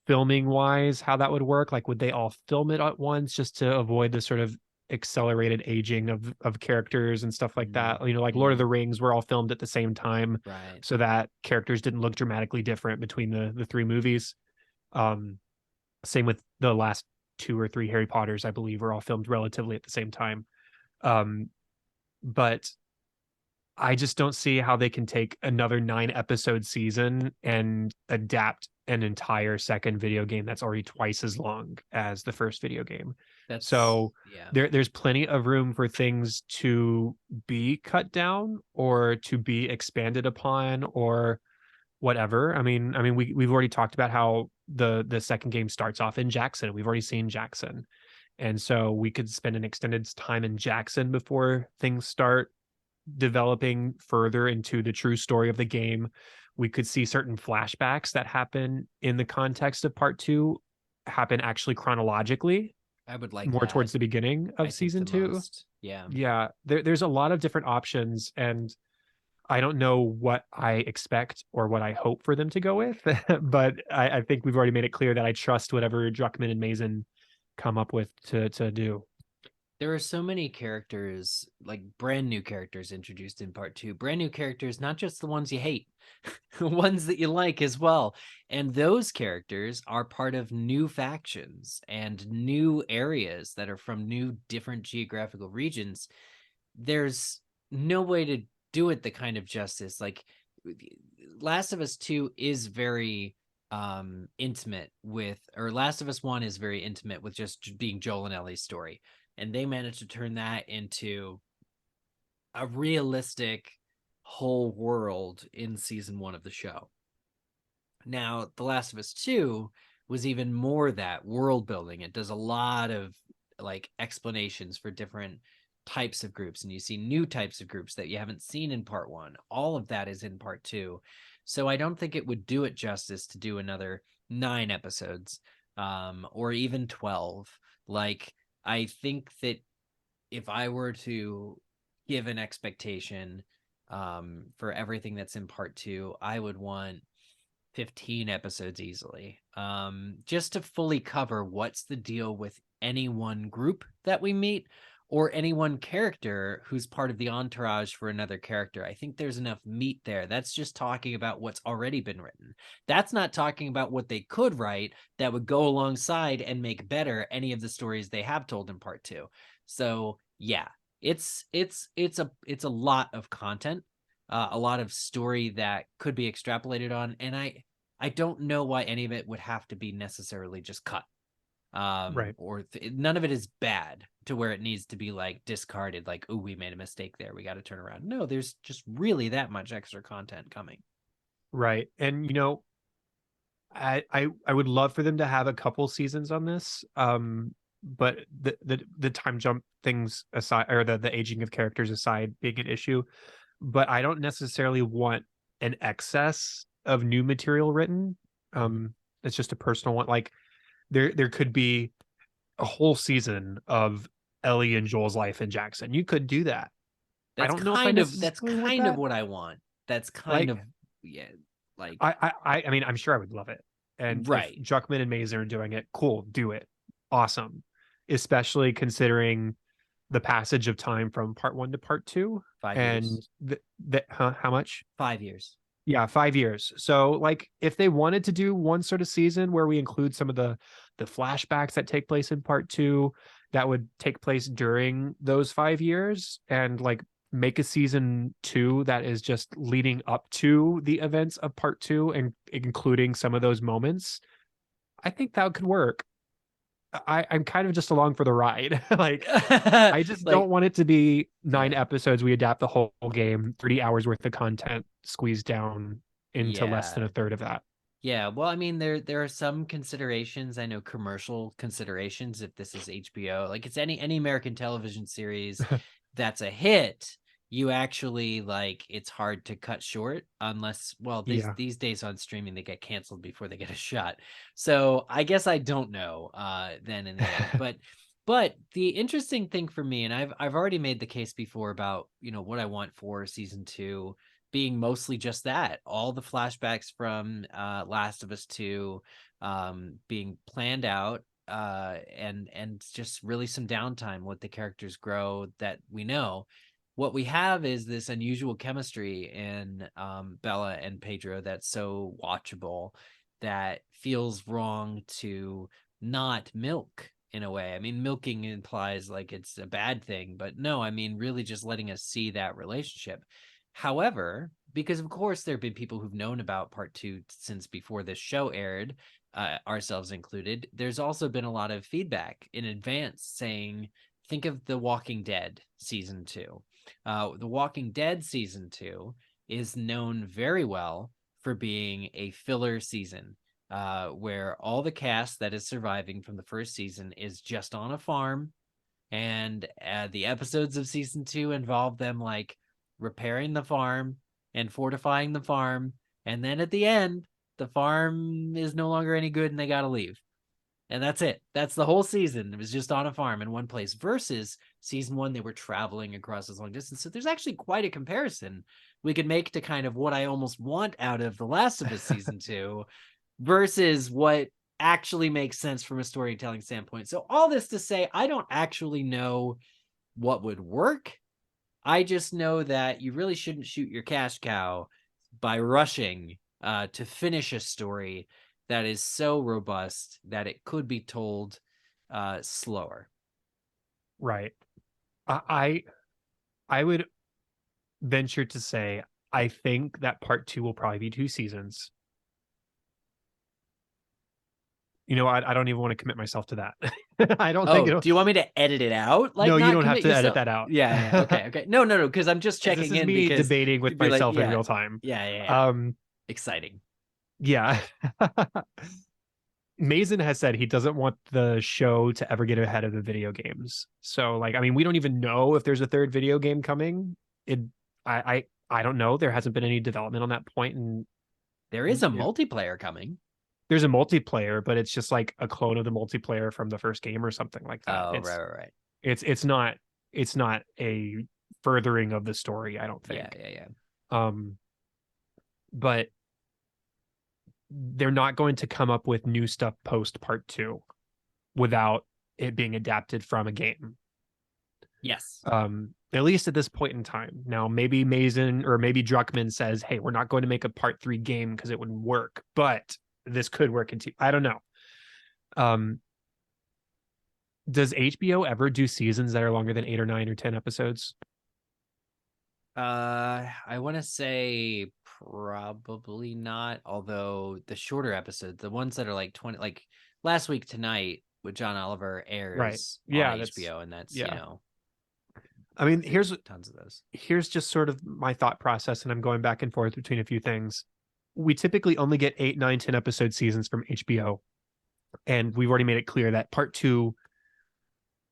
filming wise, how that would work. Like, would they all film it at once just to avoid the sort of accelerated aging of characters and stuff like that? You know, like Lord of the Rings were all filmed at the same time, right, so that characters didn't look dramatically different between the 3 movies. Same with the last 2 or 3 Harry Potters, I believe, were all filmed relatively at the same time. But I just don't see how they can take another 9-episode season and adapt an entire second video game that's already twice as long as the first video game. So there's plenty of room for things to be cut down or to be expanded upon or whatever. I mean, we've already talked about how the second game starts off in Jackson. We've already seen Jackson. And so we could spend an extended time in Jackson before things start developing further into the true story of the game. We could see certain flashbacks that happen in the context of part 2 happen actually chronologically. I would like more that. Towards the beginning of season 2. Yeah, there's a lot of different options, and I don't know what I expect or what I hope for them to go with, but I think we've already made it clear that I trust whatever Druckmann and Mazin come up with to do. There are so many characters, like brand new characters introduced in part 2. Brand new characters, not just the ones you hate, ones that you like as well. And those characters are part of new factions and new areas that are from new different geographical regions. There's no way to do it the kind of justice. Like Last of Us 2 is very intimate with, or Last of Us 1 is very intimate with just being Joel and Ellie's story. And they managed to turn that into a realistic whole world in season 1 of the show. Now, The Last of Us 2 was even more that world building. It does a lot of like explanations for different types of groups, and you see new types of groups that you haven't seen in part 1. All of that is in part 2. So I don't think it would do it justice to do another 9 episodes, or even 12. Like, I think that if I were to give an expectation for everything that's in part 2, I would want 15 episodes easily, just to fully cover what's the deal with any one group that we meet or any one character who's part of the entourage for another character. I think there's enough meat there. That's just talking about what's already been written. That's not talking about what they could write that would go alongside and make better any of the stories they have told in part 2. So yeah, it's a lot of content, a lot of story that could be extrapolated on, and I don't know why any of it would have to be necessarily just cut. Right. Or none of it is bad to where it needs to be like discarded, like, oh, we made a mistake there, we got to turn around. No, there's just really that much extra content coming. Right. And I would love for them to have a couple seasons on this, but the time jump things aside, or the aging of characters aside being an issue, but I don't necessarily want an excess of new material written. It's just a personal one. Like there could be a whole season of Ellie and Joel's life in Jackson. You could do that. That's I don't know that's kind of what I want. That's kind like, of, yeah. Like I mean, I'm sure I would love it. And right. If Druckmann and Mazin are doing it, cool, do it. Awesome. Especially considering the passage of time from part 1 to part 2. 5 years. And how much? 5 years. Yeah, 5 years. So like if they wanted to do one sort of season where we include some of the flashbacks that take place in part 2 that would take place during those 5 years, and like make a season 2 that is just leading up to the events of part 2 and including some of those moments, I think that could work. I'm kind of just along for the ride. Like I just don't want it to be 9 episodes. We adapt the whole game, 30 hours worth of content squeezed down into less than a third of that. Yeah, well, I mean, there are some considerations. I know commercial considerations if this is HBO. Like it's any American television series that's a hit, you actually like it's hard to cut short unless, well, these days on streaming they get canceled before they get a shot. So I guess I don't know then in the end. But the interesting thing for me, and I've already made the case before about what I want for season 2 being mostly just that, all the flashbacks from Last of Us 2 being planned out, and just really some downtime, let the characters grow that we know. What we have is this unusual chemistry in Bella and Pedro that's so watchable that feels wrong to not milk in a way. I mean, milking implies like it's a bad thing, but no, I mean, really just letting us see that relationship. However, because of course there have been people who've known about part 2 since before this show aired, ourselves included, there's also been a lot of feedback in advance saying, think of The Walking Dead season 2. The Walking Dead season 2 is known very well for being a filler season, where all the cast that is surviving from the first season is just on a farm, and the episodes of season 2 involve them like repairing the farm and fortifying the farm, and then at the end the farm is no longer any good and they gotta leave, and that's it. That's the whole season. It was just on a farm in one place, versus season 1 they were traveling across this long distance. So there's actually quite a comparison we could make to kind of what I almost want out of The Last of Us season 2 versus what actually makes sense from a storytelling standpoint. So all this to say, I don't actually know what would work. I just know that you really shouldn't shoot your cash cow by rushing to finish a story that is so robust that it could be told slower. Right. I would venture to say I think that part 2 will probably be 2 seasons. You know, I don't even want to commit myself to that. I don't think it'll. Do you want me to edit it out? Like, no, you don't have to edit that out. Yeah. Okay. No. Because I'm just checking this is in. Me because debating with myself in real time. Yeah. Exciting. Yeah. Mason has said he doesn't want the show to ever get ahead of the video games. So, like, I mean, we don't even know if there's a third video game coming. I don't know. There hasn't been any development on that point, and there is a multiplayer coming. There's a multiplayer, but it's just like a clone of the multiplayer from the first game or something like that. Oh, right. It's not a furthering of the story, I don't think. Yeah. But they're not going to come up with new stuff post part 2 without it being adapted from a game. Yes. At least at this point in time. Now, maybe Mason or maybe Druckmann says, hey, we're not going to make a part 3 game because it wouldn't work, but this could work in I don't know. Does HBO ever do seasons that are longer than 8 or 9 or 10 episodes? I want to say probably not, although the shorter episodes, the ones that are like 20, like Last Week Tonight with John Oliver airs on HBO, and that's, I mean, here's tons of those. Here's just sort of my thought process, and I'm going back and forth between a few things. We typically only get 8, 9, 10 episode seasons from HBO. And we've already made it clear that part 2,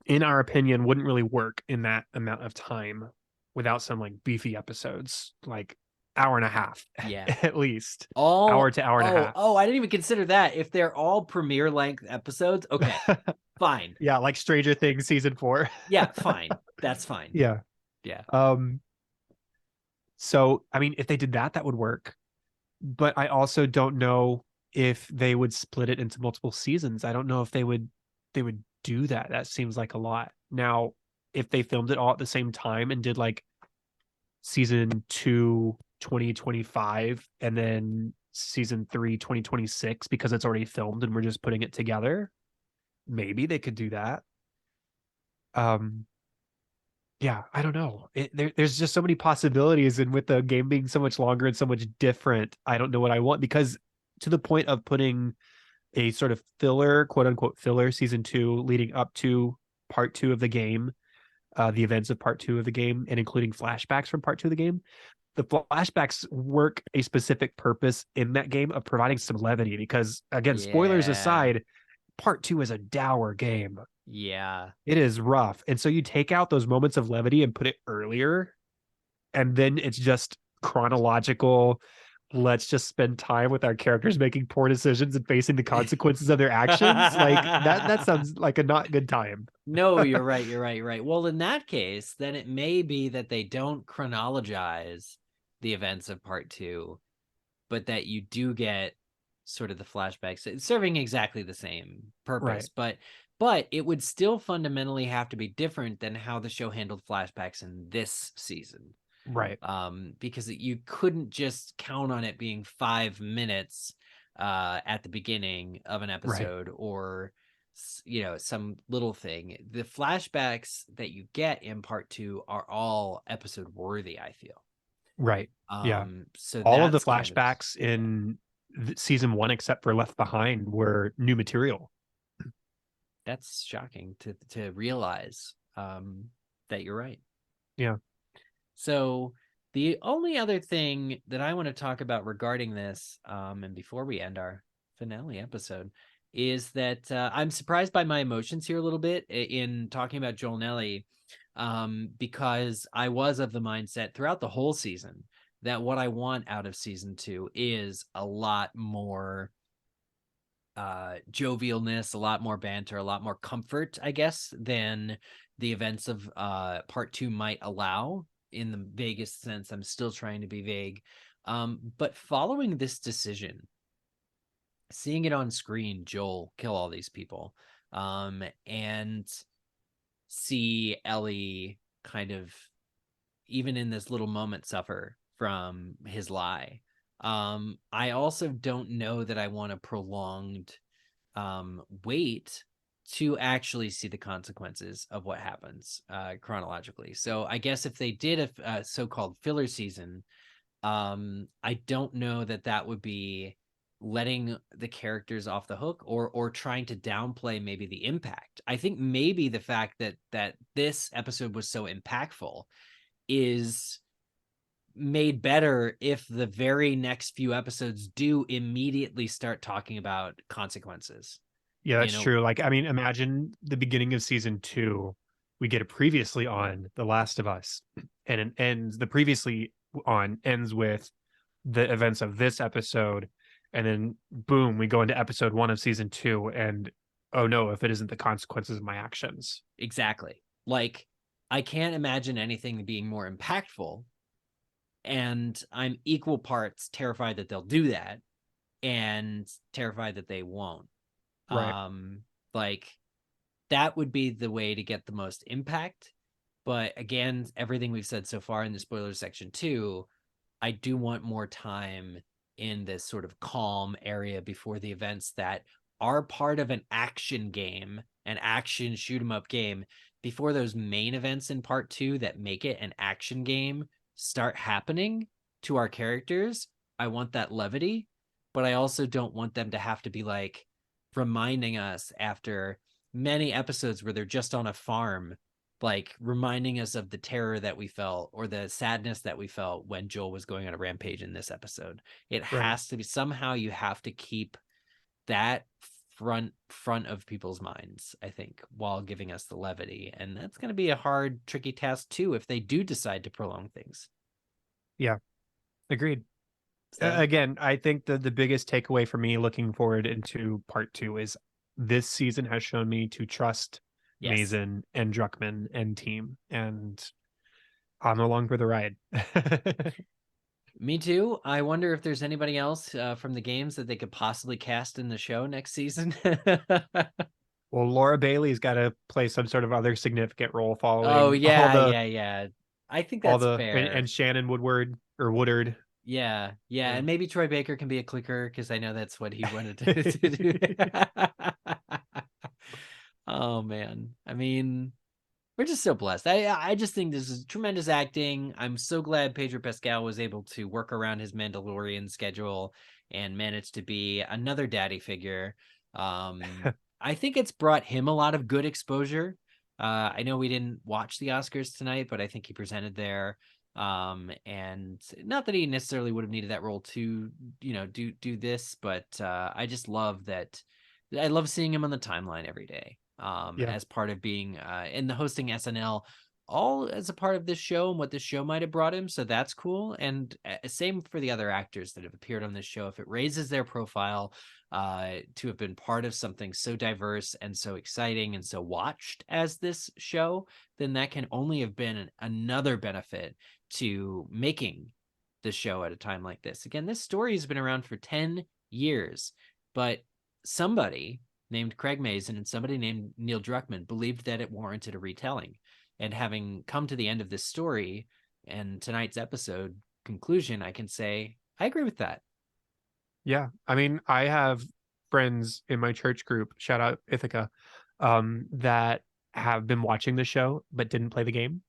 in our opinion, wouldn't really work in that amount of time without some like beefy episodes, like hour and a half, at least. Hour to hour and a half. Oh, I didn't even consider that. If they're all premiere length episodes, okay, fine. Yeah, like Stranger Things season 4. Yeah, fine. That's fine. Yeah. So, I mean, if they did that, that would work. But I also don't know if they would split it into multiple seasons. I don't know if they would do that. That seems like a lot. Now, if they filmed it all at the same time and did like season 2 2025 and then season 3 2026 because it's already filmed and we're just putting it together, maybe they could do that. Yeah, I don't know. There's just so many possibilities, and with the game being so much longer and so much different, I don't know what I want, because to the point of putting a sort of filler, quote unquote filler season 2 leading up to part 2 of the game, the events of part 2 of the game, and including flashbacks from part 2 of the game. The flashbacks work a specific purpose in that game of providing some levity, because again, spoilers aside, part 2 is a dour game. Yeah, it is rough. And so you take out those moments of levity and put it earlier, and then it's just chronological. Let's just spend time with our characters making poor decisions and facing the consequences of their actions. Like that sounds like a not good time. No, you're right. Well, in that case, then it may be that they don't chronologize the events of part 2, but that you do get sort of the flashbacks. It's serving exactly the same purpose, right. But it would still fundamentally have to be different than how the show handled flashbacks in this season. Right. Because you couldn't just count on it being 5 minutes at the beginning of an episode, right, or some little thing. The flashbacks that you get in part 2 are all episode worthy, I feel. Right. Yeah. So All of the that's kind of, flashbacks in season 1, except for Left Behind, were new material. that's shocking to realize that you're right. Yeah. So the only other thing that I want to talk about regarding this, and before we end our finale episode, is that I'm surprised by my emotions here a little bit in talking about Joel and Ellie, because I was of the mindset throughout the whole season that what I want out of season 2 is a lot more jovialness, a lot more banter, a lot more comfort, I guess, than the events of part 2 might allow. In the vaguest sense, I'm still trying to be vague. But following this decision, seeing it on screen, Joel kill all these people, and see Ellie kind of, even in this little moment, suffer from his lie. I also don't know that I want a prolonged wait to actually see the consequences of what happens chronologically. So I guess if they did a so-called filler season, I don't know that that would be letting the characters off the hook or trying to downplay maybe the impact. I think maybe the fact that this episode was so impactful is made better if the very next few episodes do immediately start talking about consequences. Yeah, that's true. Like, I mean, imagine the beginning of season 2, we get a previously on The Last of Us, and it ends, the previously on ends with the events of this episode, and then boom, we go into episode 1 of season 2, and oh no, if it isn't the consequences of my actions. Exactly. Like, I can't imagine anything being more impactful, and I'm equal parts terrified that they'll do that and terrified that they won't. Right. Like, that would be the way to get the most impact. But again, everything we've said so far in the spoiler section too, I do want more time in this sort of calm area before the events that are part of an action game, an action shoot 'em up game, before those main events in part 2 that make it an action game start happening to our characters. I want that levity, but I also don't want them to have to be like reminding us after many episodes where they're just on a farm, like reminding us of the terror that we felt or the sadness that we felt when Joel was going on a rampage in this episode. It has to be, somehow you have to keep that front of people's minds, I think, while giving us the levity. And that's going to be a hard, tricky task too if they do decide to prolong things. Yeah, agreed. So, again, I think the biggest takeaway for me looking forward into part 2 is this season has shown me to trust Mason and Druckmann and team, and I'm along for the ride. Me too. I wonder if there's anybody else from the games that they could possibly cast in the show next season. Well, Laura Bailey's got to play some sort of other significant role following. Oh yeah. I think that's fair. And Shannon Woodard. Yeah. And maybe Troy Baker can be a clicker because I know that's what he wanted to do. Oh man, I mean, we're just so blessed. I just think this is tremendous acting. I'm so glad Pedro Pascal was able to work around his Mandalorian schedule and manage to be another daddy figure. I think it's brought him a lot of good exposure. I know we didn't watch the Oscars tonight, but I think he presented there. And not that he necessarily would have needed that role to, do this, but I just love that. I love seeing him on the timeline every day. As part of being in the hosting SNL, all as a part of this show and what this show might have brought him. So that's cool. And same for the other actors that have appeared on this show. If it raises their profile to have been part of something so diverse and so exciting and so watched as this show, then that can only have been another benefit to making the show at a time like this. Again, this story has been around for 10 years, but somebody named Craig Mazin and somebody named Neil Druckmann believed that it warranted a retelling. And having come to the end of this story and tonight's episode conclusion, I can say I agree with that. Yeah. I mean, I have friends in my church group, shout out Ithaca, that have been watching the show but didn't play the game.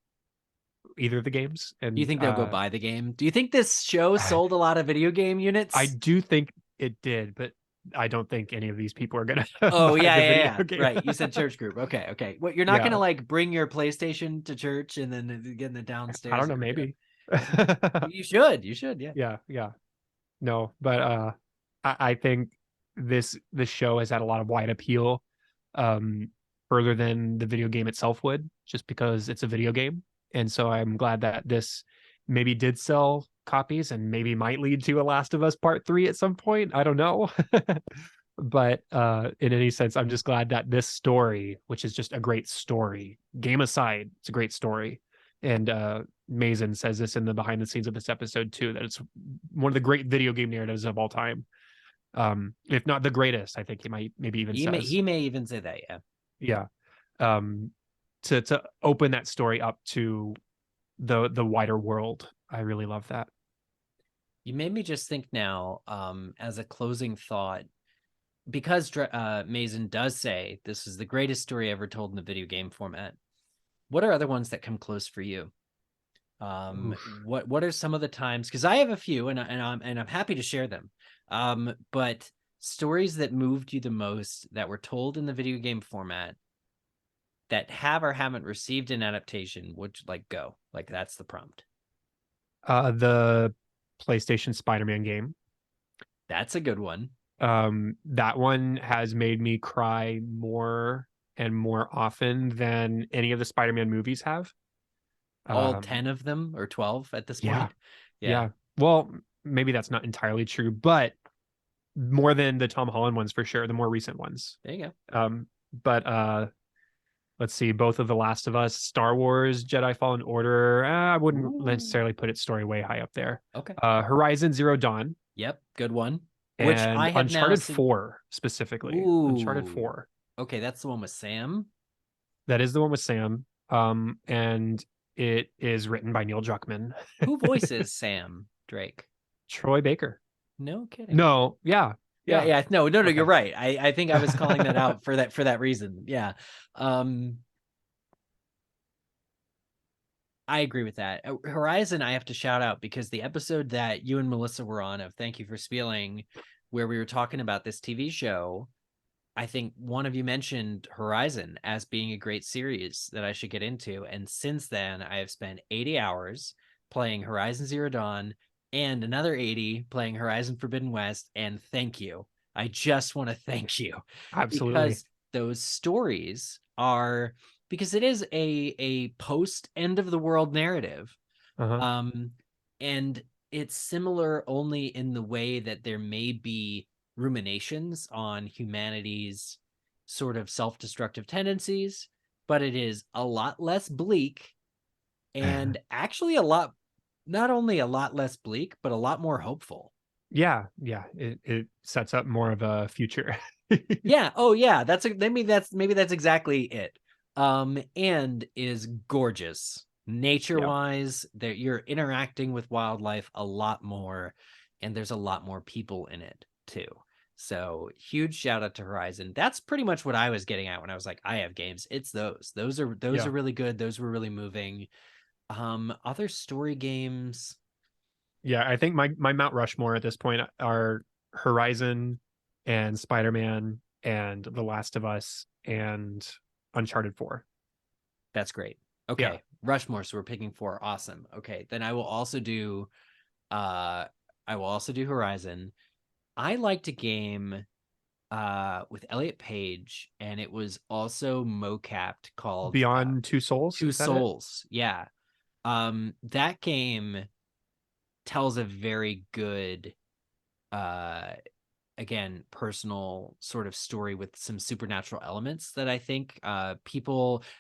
either of the games. And do you think they'll go buy the game? Do you think this show sold a lot of video game units? I do think it did, but I don't think any of these people are gonna oh buy yeah, the yeah, video yeah. game. Right, you said church group. Okay. What, you're not Yeah. gonna like bring your PlayStation to church and then get in the downstairs? I don't know, maybe. You should, yeah. Yeah. No, but I think this show has had a lot of wide appeal, further than the video game itself would, just because it's a video game. And so I'm glad that this maybe did sell copies and maybe might lead to a Last of Us Part 3 at some point. I don't know. But in any sense, I'm just glad that this story, which is just a great story, game aside, it's a great story. And Mason says this in the behind the scenes of this episode too, that it's one of the great video game narratives of all time. If not the greatest, I think he might maybe even he may even say that, yeah. To open that story up to the wider world. I really love that. You made me just think now, as a closing thought, because Mason does say this is the greatest story ever told in the video game format. What are other ones that come close for you? What are some of the times? Because I have a few, and I'm happy to share them. But stories that moved you the most that were told in the video game format that have or haven't received an adaptation, would go? Like, that's the prompt. The PlayStation Spider-Man game. That's a good one. That one has made me cry more and more often than any of the Spider-Man movies have. All 10 of them, or 12 at this point? Yeah. Well, maybe that's not entirely true, but more than the Tom Holland ones for sure, the more recent ones. There you go. But let's see, both of The Last of Us, Star Wars, Jedi Fallen Order. I wouldn't necessarily put its story way high up there. Okay. Horizon Zero Dawn. Yep, good one. Which I have Uncharted 4 specifically. Ooh. Uncharted 4. Okay, that's the one with Sam. That is the one with Sam. And it is written by Neil Druckmann. Who voices Sam Drake? Troy Baker. No kidding. No, yeah. No, Okay. You're right. I think I was calling that out for that reason. Yeah. I agree with that. Horizon, I have to shout out because the episode that you and Melissa were on of Thank You for Spieling, where we were talking about this TV show, I think one of you mentioned Horizon as being a great series that I should get into. And since then, I have spent 80 hours playing Horizon Zero Dawn and another 80 playing Horizon Forbidden West. And thank you. I just want to thank you. Absolutely. Because those stories are... because it is a post end of the world narrative. And it's similar only in the way that there may be ruminations on humanity's sort of self-destructive tendencies, but it is a lot less bleak, and actually not only a lot less bleak, but a lot more hopeful. Yeah. It sets up more of a future. Yeah. Oh yeah. Maybe that's exactly it. And is gorgeous nature-wise. That you're interacting with wildlife a lot more, and there's a lot more people in it too. So huge shout out to Horizon. That's pretty much what I was getting at when I was like, I have games. It's those are really good. Those were really moving. Other story games. Yeah, I think my Mount Rushmore at this point are Horizon and Spider-Man and The Last of Us and Uncharted 4. That's great. Okay. Yeah. Rushmore. So we're picking 4. Awesome. Okay. Then I will also do Horizon. I liked a game with Elliot Page, and it was also mocapped, called Beyond Two Souls. Two Souls. Yeah. That game tells a very good again, personal sort of story with some supernatural elements that I think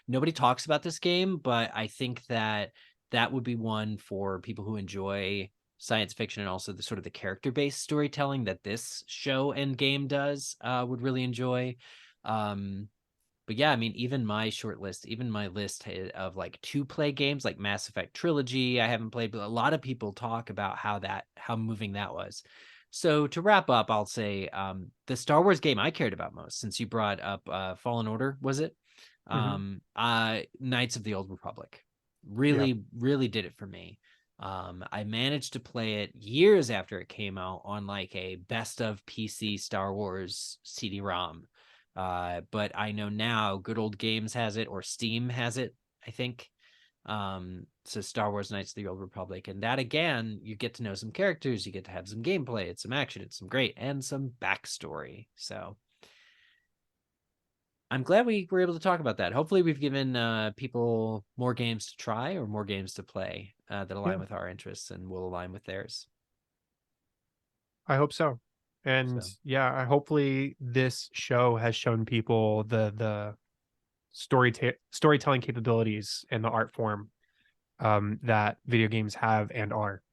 nobody talks about this game, but I think that would be one for people who enjoy science fiction and also the sort of the character-based storytelling that this show and game does, would really enjoy. But yeah, I mean, even my list of like 2-play games like Mass Effect Trilogy, I haven't played, but a lot of people talk about how moving that was. So to wrap up, I'll say the Star Wars game I cared about most, since you brought up Fallen Order, was it? Knights of the Old Republic. really did it for me. I managed to play it years after it came out on like a best of PC Star Wars CD-ROM. But I know now Good Old Games has it, or Steam has it, I think. So Star Wars Knights of the Old Republic, and that again, you get to know some characters, you get to have some gameplay, it's some action, it's some great, and some backstory. So I'm glad we were able to talk about that. Hopefully we've given people more games to try or more games to play that align with our interests and will align with theirs. I hope so. And yeah, hopefully this show has shown people the storytelling capabilities and the art form that video games have and are.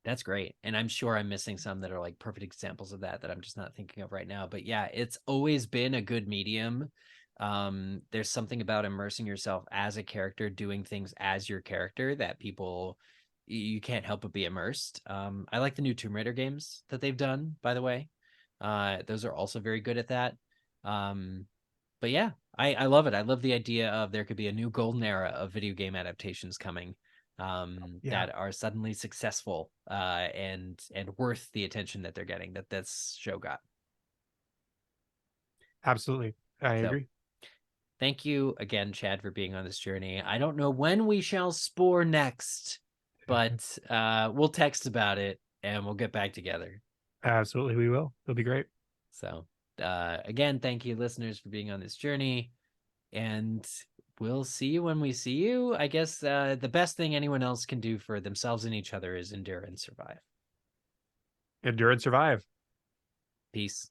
That's great. And I'm sure I'm missing some that are like perfect examples of that I'm just not thinking of right now. But yeah, it's always been a good medium. There's something about immersing yourself as a character, doing things as your character that you can't help but be immersed. I like the new Tomb Raider games that they've done, by the way. Those are also very good at that. But yeah, I love it. I love the idea of there could be a new golden era of video game adaptations coming. That are suddenly successful and worth the attention that they're getting, that this show got. Absolutely. I agree. Thank you again, Chad, for being on this journey. I don't know when we shall spore next, but we'll text about it and we'll get back together. Absolutely, we will. It'll be great. So again, thank you, listeners, for being on this journey, and we'll see you when we see you. I guess the best thing anyone else can do for themselves and each other is endure and survive. Endure and survive. Peace.